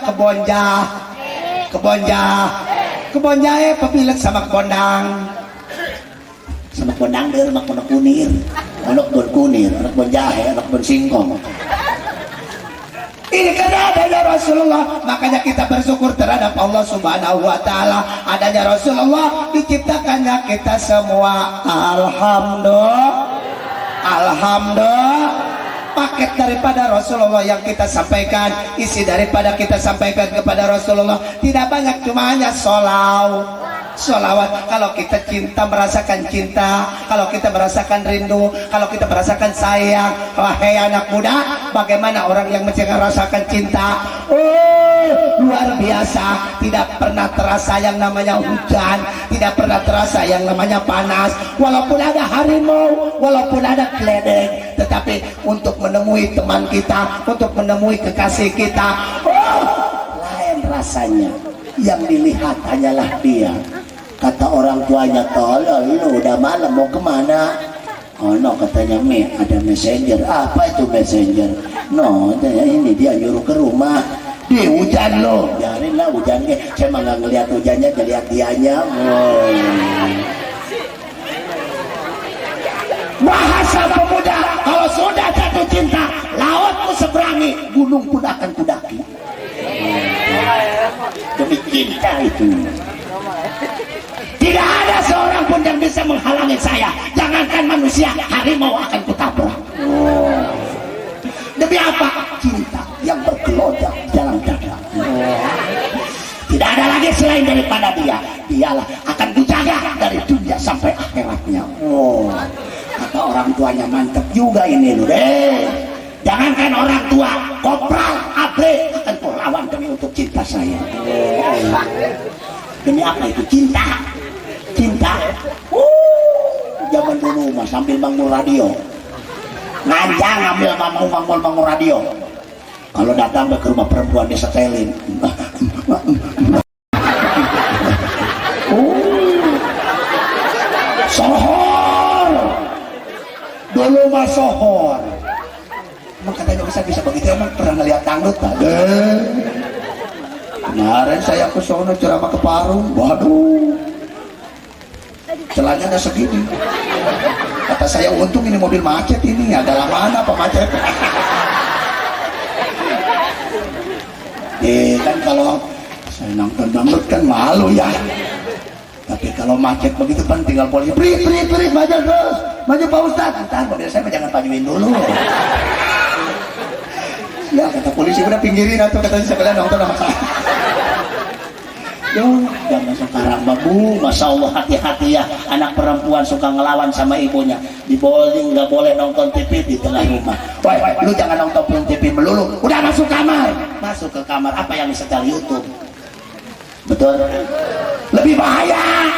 kebon jahe pepilet sama kebondang. Sama kebondang dia sama kebon kunir, anak kebon kunir, anak kebon jahe, anak kebon singkong. Ini karena adanya Rasulullah, makanya kita bersyukur terhadap Allah Subhanahu wa Ta'ala. Adanya Rasulullah diciptakannya kita semua. Alhamdulillah. Paket daripada Rasulullah yang kita sampaikan, isi daripada kita sampaikan kepada Rasulullah tidak banyak, cuma hanya sholawat. Kalau kita cinta, merasakan cinta, kalau kita merasakan rindu, kalau kita merasakan sayang. Wahai anak muda, bagaimana orang yang merasakan cinta? Oh, luar biasa. Tidak pernah terasa yang namanya hujan, tidak pernah terasa yang namanya panas. Walaupun ada harimau, walaupun ada keledai, tetapi untuk menemui teman kita, untuk menemui kekasih kita, oh, lain rasanya. Yang dilihat hanyalah dia. Kata orang tuanya, tolol lu udah malam mau kemana? Oh no, katanya ada messenger. Apa itu messenger? No, ini dia nyuruh ke rumah. Di hujan lo, biarin lah hujannya. Saya mah nggak ngeliat hujannya, ngeliat dianya. Oh. Bahasa pemuda, kalau sudah jatuh cinta, laut ku seberangi, gunung pun akan kudaki. Demi cinta itu. Tidak ada seorang pun yang bisa menghalangi saya. Jangankan manusia, harimau akan kutabrak. Oh. Demi apa? Cinta yang bergelojak dalam dada. Oh. Tidak ada lagi selain daripada dia. Dialah akan kujaga dari dunia sampai akhiratnya. Oh. Kata orang tuanya mantep juga ini loh deh. Jangankan orang tua, kopral, abre akan kurlawan demi untuk cinta saya. Oh. Demi apa itu? Cinta. Zaman dulu mah sambil bangun radio, nganjang ambil bangun radio. Kalau datang ke rumah perempuan disetelin. Sohor. Dulu mah sohor. Emang katanya bisa begitu, emang pernah ngeliat dangdut tak? Kemarin saya ke sono ceramah ke Parung, waduh, celahnya ada segini. Kata saya, untung ini mobil macet ini, ada mana apa macet? Kan kalau saya nonton dangdut kan malu ya. Tapi kalau macet begitu kan tinggal polisi, beri, maju terus, maju Pak Ustadz. Ntar mobil saya jangan pajuin dulu. Ya kata polisi udah pinggirin atau kata sebelah nonton sama saya. Yo, jangan sekarang babu, masya Allah hati-hati ya. Anak perempuan suka ngelawan sama ibunya. Di bowling nggak boleh nonton TV di tengah rumah. Woi, lu jangan nonton TV melulu. Udah masuk kamar, masuk ke kamar apa yang disetel YouTube. Betul? Lebih bahaya.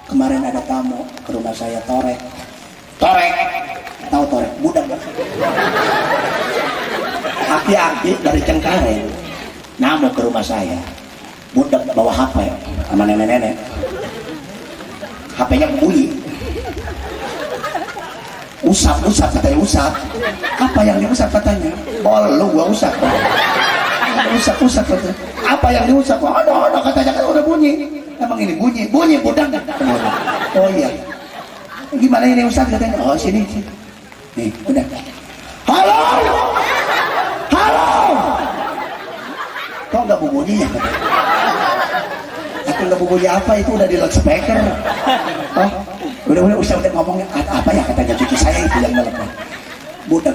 Kemarin ada tamu ke rumah saya, Torek. Tahu Torek? Budak. Aki-aki dari Cengkareng namu ke rumah saya, budak bawa HP sama nenek-nenek, HP-nya bunyi, usap katanya, usap. Apa yang diusap katanya? Oh lu gua usap. Usap katanya. Apa yang diusap? Oh no, katanya kan udah bunyi. Emang ini bunyi budak. Oh iya. Gimana ini Ustaz katanya? Oh sini. Nih, udah. Halo. Kok nggak bunyinya? Aku nggak bunyi apa, itu udah di loudspeaker. Oh, udah Ustaz udah ngomongnya apa ya katanya cucu saya itu yang nelpon. Budak.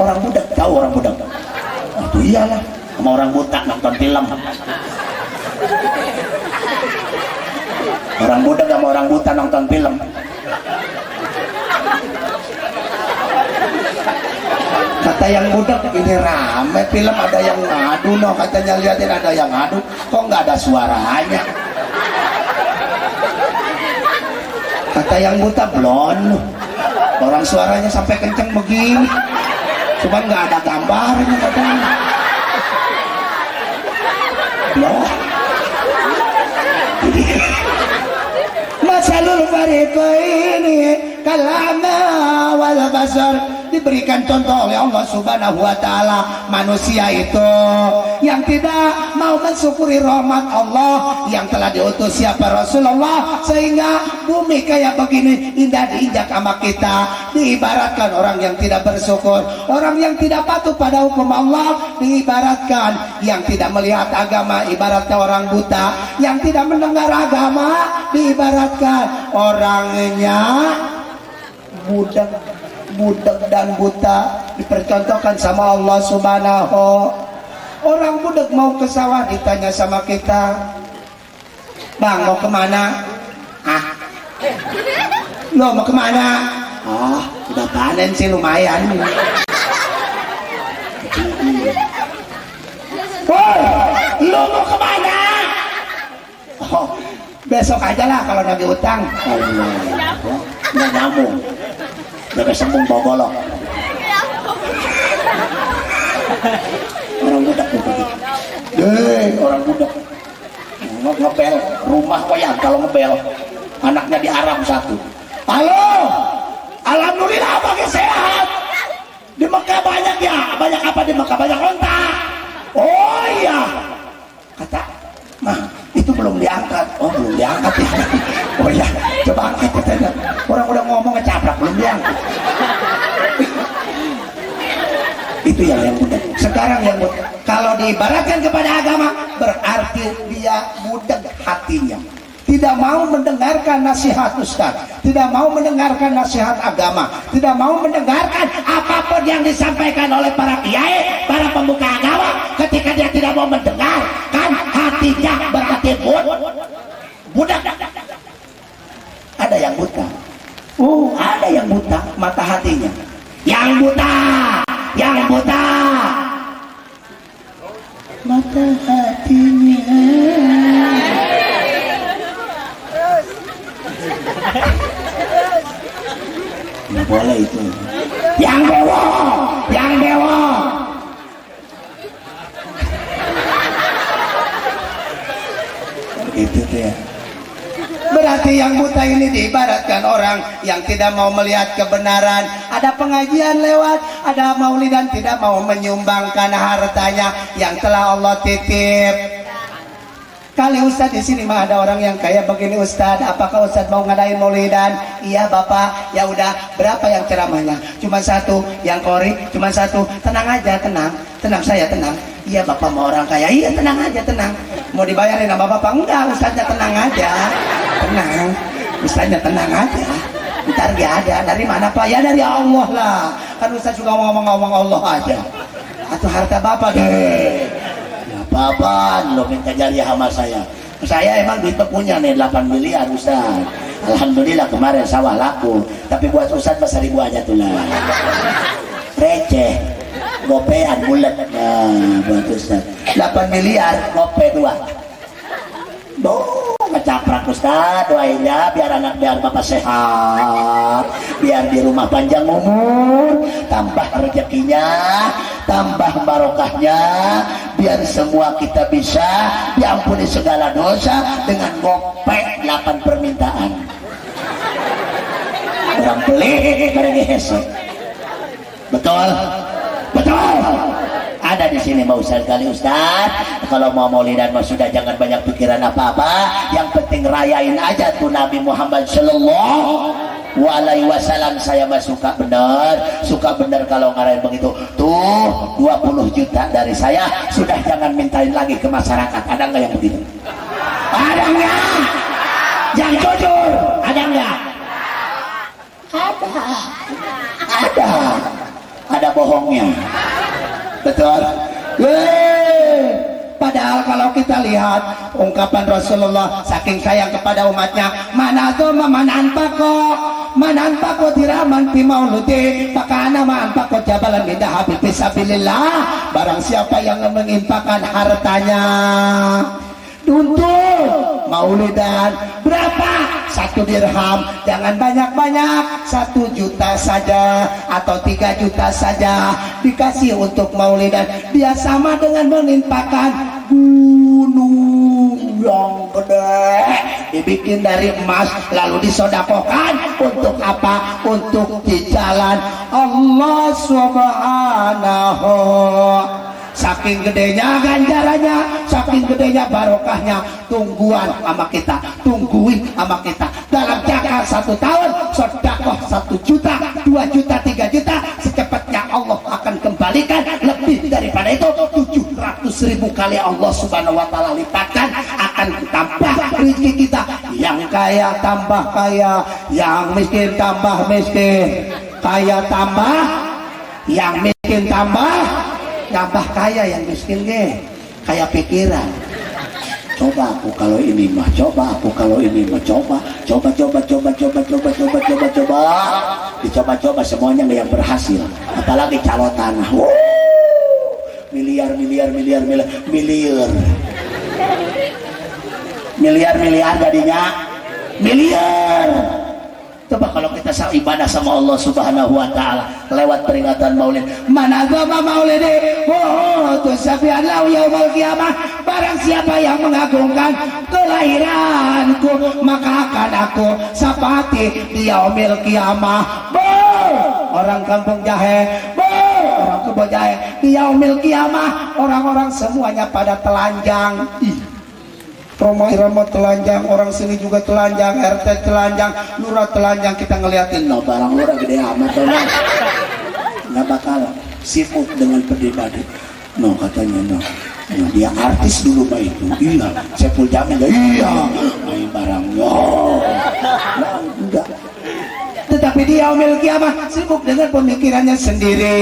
Orang budak, tahu orang budak? Oh, itu iyalah, sama orang buta nonton film. Orang budak sama orang buta nonton film. Kata yang budak, ini rame film, ada yang ngadu, no katanya liatin ada yang ngadu, kok nggak ada suaranya. Kata yang buta, blon, orang suaranya sampai kenceng begini, cuman nggak ada gambarnya katanya. Blon. Masalul fariqaini kalama wal basar, diberikan contoh oleh Allah Subhanahu wa taala. Manusia itu yang tidak mau mensyukuri rahmat Allah yang telah diutus siapa Rasulullah, sehingga bumi kayak begini indah diinjak sama kita. Diibaratkan orang yang tidak bersyukur, orang yang tidak patuh pada hukum Allah, diibaratkan yang tidak melihat agama, ibaratnya orang buta yang tidak mendengar agama, diibaratkan orangnya budak dan buta. Dipercontohkan sama Allah Subhanahu. Orang budak mau ke sawah, ditanya sama kita, bang mau kemana? Lo mau kemana? Oh udah panen sih lumayan. Woi lo mau kemana? Oh besok aja lah kalau lagi utang. Nggak nyambung, jaga sembung bawa golok. Orang budak orang budak ngebel rumah koyan. Kalau ngebel anaknya di Arab satu. Halo, alhamdulillah bagi sehat. Di Mekah banyak ya, banyak apa di Mekah? Banyak onta. Oh iya, kata mah itu belum diangkat. Oh belum diangkat ya. Oh iya, coba angkat katanya. Orang udah ngomong ngecaprak belum diangkat. Itu yang budak. Sekarang yang budak, kalau diibaratkan kepada agama, berarti dia budak hatinya, tidak mau mendengarkan nasihat ustaz, tidak mau mendengarkan nasihat agama, tidak mau mendengarkan apapun yang disampaikan oleh para kiai, para pembuka agama. Ketika dia tidak mau mendengarkan, hatinya berarti budak. Ada yang buta. Ada yang buta mata hatinya. Yang buta mata hatinya. Nggak boleh itu. Yang dewa. Itu dia. Berarti yang buta ini diibaratkan orang yang tidak mau melihat kebenaran. Ada pengajian lewat, ada maulidan, tidak mau menyumbangkan hartanya yang telah Allah titip. Kali Ustadz di sini mah ada orang yang kayak begini, Ustadz, apakah Ustadz mau ngadain maulidan? Iya Bapak, ya udah. Berapa yang ceramahnya? Cuma satu. Yang kori cuma satu. Tenang aja, tenang saya tenang. Iya Bapak mau orang kaya? Iya tenang aja, tenang. Mau dibayarin sama Bapak? Enggak, Ustadznya tenang aja. Tenang, Ustadznya tenang aja. Ntar dia ada. Dari mana Pak? Ya dari Allah lah. Kan Ustadz juga ngomong-ngomong Allah aja. Atau harta Bapak deh. Bapak lo minta jariah sama saya. Saya emang duit punya nih 8 miliar Ustaz. Alhamdulillah kemarin sawah laku. Tapi buat Ustaz mah 1000 aja tuh lah. Receh, gopean bulat. Nah buat Ustaz 8 miliar gope 2. Ngecaprak Ustaz doain ya biar bapak sehat, biar di rumah panjang umur, tambah rezekinya, tambah barokahnya, biar semua kita bisa diampuni segala dosa dengan gopek 8 permintaan. Orang pelit bareng hese. Betul? Betul. Ada di sini mau sekali Ustaz. Kalau mau maulidan mah sudah jangan banyak pikiran apa-apa. Yang penting rayain aja tuh Nabi Muhammad sallallahu alaihi wasallam. Saya mah suka bener kalau ngarain begitu. Tuh 20 juta dari saya sudah, jangan mintain lagi ke masyarakat. Ada nggak yang begitu? Ada nggak? Yang jujur, ada nggak? Ada bohongnya. Betul. Padahal kalau kita lihat ungkapan Rasulullah saking sayang kepada umatnya, mananpako diraman fi mauludi fakana manpako jabalan min dahabin fisabilillah. Barang siapa yang menginfakkan hartanya untuk maulidan, berapa? 1 dirham, jangan banyak-banyak, 1 juta saja atau 3 juta saja dikasih untuk maulidan. Dia sama dengan menginfakkan gunung yang gede, dibikin dari emas lalu disodakokan. Untuk apa? Untuk di jalan Allah Subhanahu. Saking gedenya ganjarannya, saking gedenya barokahnya. Tungguin sama kita dalam jangka 1 tahun sedekah 1 juta, 2 juta, 3 juta, secepatnya Allah akan kembalikan lebih daripada itu. 700.000 kali Allah Subhanahu wa taala lipatkan, akan tambah rezeki kita. Yang kaya tambah kaya, yang miskin tambah miskin, kaya tambah, yang miskin tambah kaya, yang miskin kayak pikiran. Coba aku kalau ini mah, coba dicoba semuanya nggak yang berhasil, apalagi calo tanah. Miliar jadinya miliar. Coba kalau kita ibadah sama Allah Subhanahu wa taala lewat peringatan Maulid. Manazama maulidi tu safian lahu yaumil qiyamah. Barang siapa yang mengagungkan kelahiranku, maka akan aku sapati di yaumil qiyamah. Orang kampung jahe, orang kebon jahe, di yaumil qiyamah orang-orang semuanya pada telanjang. Roma Irama telanjang, orang sini juga telanjang, RT telanjang, lurah telanjang. Kita ngeliatin, no barang lurah gede amat, nggak bakal sibuk dengan pribadi. No katanya, no dia artis dulu mah itu. Iya, Saiful Jamil, iya, main barangnya. Nah, enggak. Tetapi dia yaumil qiyamah sibuk dengan pemikirannya sendiri,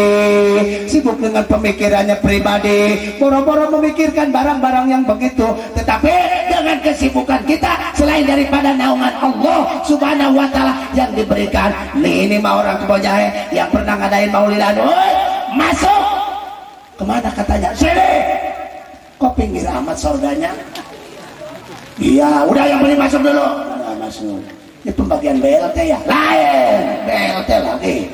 sibuk dengan pemikirannya pribadi, boro-boro memikirkan barang-barang yang begitu. Tetapi dengan kesibukan kita selain daripada naungan Allah Subhanahu wa taala yang diberikan. Nih, ini mah orang kebon jahe yang pernah ngadain maulidan. Masuk kemana katanya? Sini. Kok pinggir amat surganya? Iya, udah yang beli masuk dulu. Udah masuk. Ini pembagian BLT ya? Lain, BLT lagi.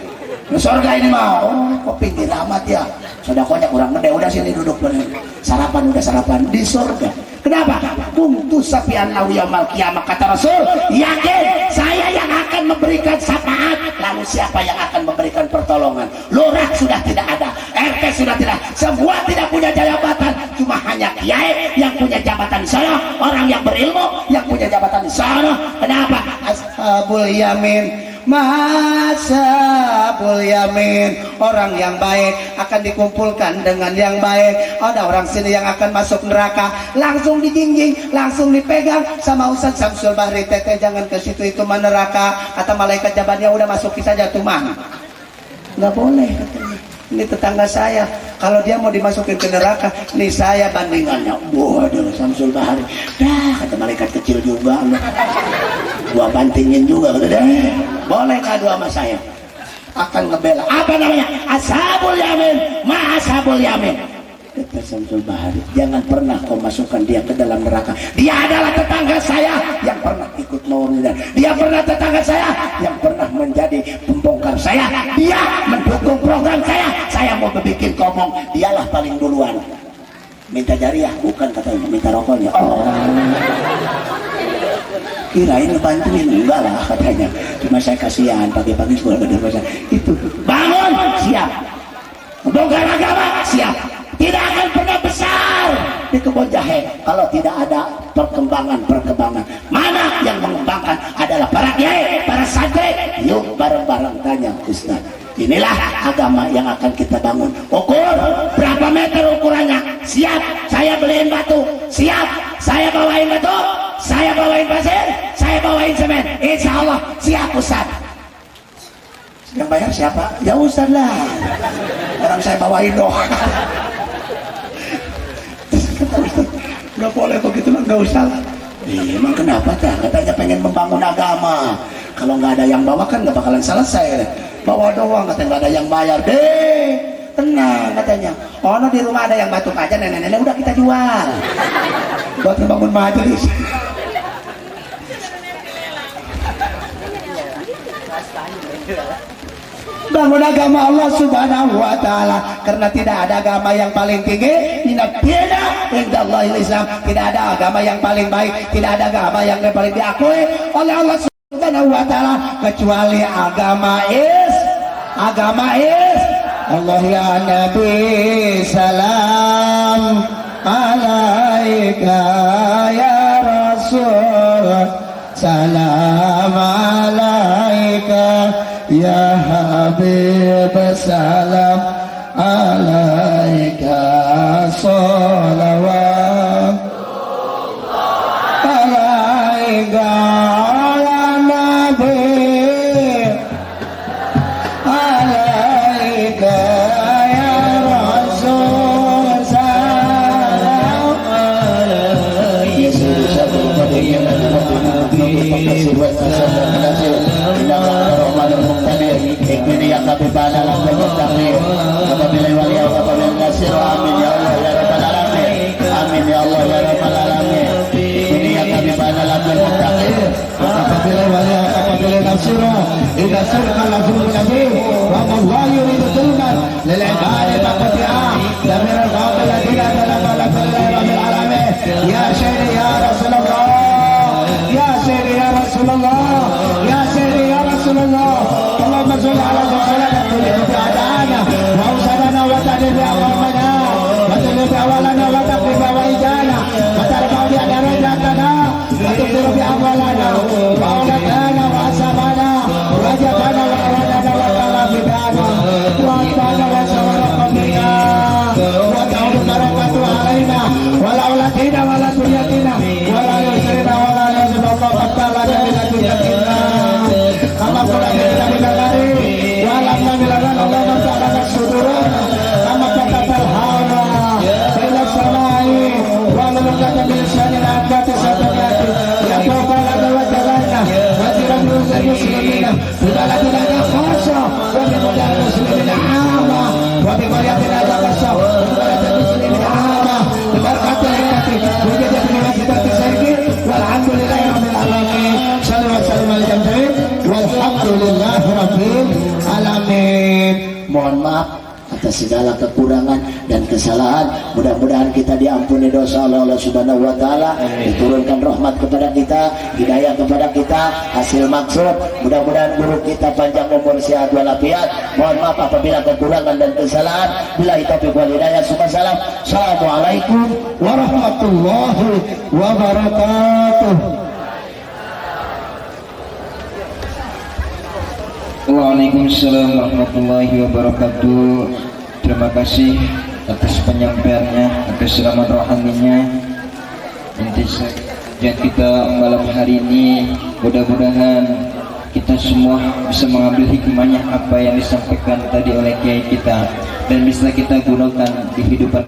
Nah, surga ini mau, kok pinggir amat ya? Sodakonya kurang gede, udah sini duduk bener. Sarapan udah sarapan di surga. Kenapa? Kuntu safian lahu yaumil qiyamah, kata Rasul. Yakin saya yang akan memberikan syafaat. Lalu siapa yang akan memberikan pertolongan? Lurah sudah tidak ada, RT sudah tidak, semua tidak punya jabatan. Cuma hanya kiai yang punya jabatan di sana, orang yang berilmu yang punya jabatan di sana. Kenapa? Ashabul yamin, Masabul yamin, orang yang baik akan dikumpulkan dengan yang baik. Ada orang sini yang akan masuk neraka, langsung dijinjing, langsung dipegang sama Ustaz Samsul Bahri. Teteh jangan ke situ, itu mah neraka. Kata malaikat jabatnya, udah masukin saja tuh mah. Nggak boleh katanya. Ini tetangga saya, kalau dia mau dimasukin ke neraka, nih saya bandingannya. Waduh, Samsul Bahri, dah kata malaikat kecil juga loh. Gua bantingin juga kata dia. Boleh ngadu sama saya, akan ngebela. Apa namanya? Ashabul yamin, ma ashabul yamin. Kata Syamsul Bahari, jangan pernah kau masukkan dia ke dalam neraka. Dia adalah tetangga saya yang pernah ikut maulidan. Dia pernah tetangga saya yang pernah menjadi pembongkar saya. Dia mendukung program saya. Saya mau bikin komong, dialah paling duluan. Minta jariah, bukan katanya, minta rokoknya. Oh, kirain ngebantuin, enggak lah katanya. Cuma saya kasihan pagi-pagi sekolah berdua. Itu bangun, siap. Bongkar agama, siap. Tidak akan pernah besar di kebun jahe kalau tidak ada perkembangan. Mana yang mengembangkan adalah para kiai, para santri. Yuk bareng-bareng tanya Ustaz. Inilah agama yang akan kita bangun. Ukur berapa meter ukurannya? Siap, saya beliin batu. Siap, saya bawain batu. Saya bawain pasir. Saya bawain semen. Insya Allah siap Ustaz. Yang bayar siapa? Ya Ustaz lah. Orang saya bawain doang. Nggak boleh begitu lah, nggak usah lah. Emang kenapa tak? Katanya pengen membangun agama. Kalau nggak ada yang bawa kan nggak bakalan selesai. Bawa doang, katanya nggak ada yang bayar. Deh, tenang katanya. Oh, no, di rumah ada yang batuk aja, nenek-nenek udah kita jual. Buat membangun majelis. Bangun agama Allah Subhanahu wa taala, karena tidak ada agama yang paling tinggi, indallahil Islam. Tidak ada agama yang paling baik, tidak ada agama yang paling diakui oleh Allah Subhanahu wa taala kecuali agama Allah. Ya Nabi salam alaika, ya Rasul salam alaika, ya Habib salam alaika, salawat alaika, ya Nabi alaika, ya Rasul salam amin ya Allah ya rabbal alamin. Ini yang kami banalah bermutakir. Apabila wali apabila nasira ila sirqa lazim nabi wa Allah yuridu dhulman lil ibadi faqati'a damir al-qabil ila rabbil alamin. Ya sayyidi ya Rasulullah, ya sayyidi ya Rasulullah, ya sayyidi ya Rasulullah. Allahumma shalli ala sayyidina Muhammadana wa usadana wa ta'ala awamana wa ta'ala awalana wa ta'ala wa ijana wa ta'ala bi darajatana wa ta'ala bi awalana wa auladana wa asabana wa jabana wa awadana wa ta'ala bi dana wa ta'ala wa sawarqamina wa ta'ala barakatu alaina wa la auladina wa la dunyatina wa la yusrina wa la yusrina wa ta'ala min dunyatina kama qala min dari wa la namilan Allah ta'ala sudurana kama kata hawa ila samai wa la kata min syaril akati satanati ya qala wa ta'ala wa tirabul muslimina la ilaha khasha wa bi qadar muslimina ama wa bi qadatina khasha wa bi qadar muslimina ama berkata hati wujud dengan kita tersergir walhamdulillahi rabbil alamin sallallahu alaihi wasallam walhamdulillahi rabbil alamin. Mohon maaf atas segala kekurangan dan kesalahan. Mudah-mudahan kita diampuni dosa oleh Allah Subhanahu wa taala, diturunkan rahmat kepada kita, hidayah kepada kita, hasil maksud. Mudah-mudahan guru kita panjang umur, sehat walafiat. Mohon maaf apabila kekurangan dan kesalahan. Billahi taufiq wal hidayah. Salam. Assalamualaikum warahmatullahi wabarakatuh. Waalaikumsalam warahmatullahi wabarakatuh. Terima kasih atas penyampaiannya, atas selamat rohaninya. Intinya kita malam hari ini mudah-mudahan kita semua bisa mengambil hikmahnya apa yang disampaikan tadi oleh kiai kita dan bisa kita gunakan di kehidupan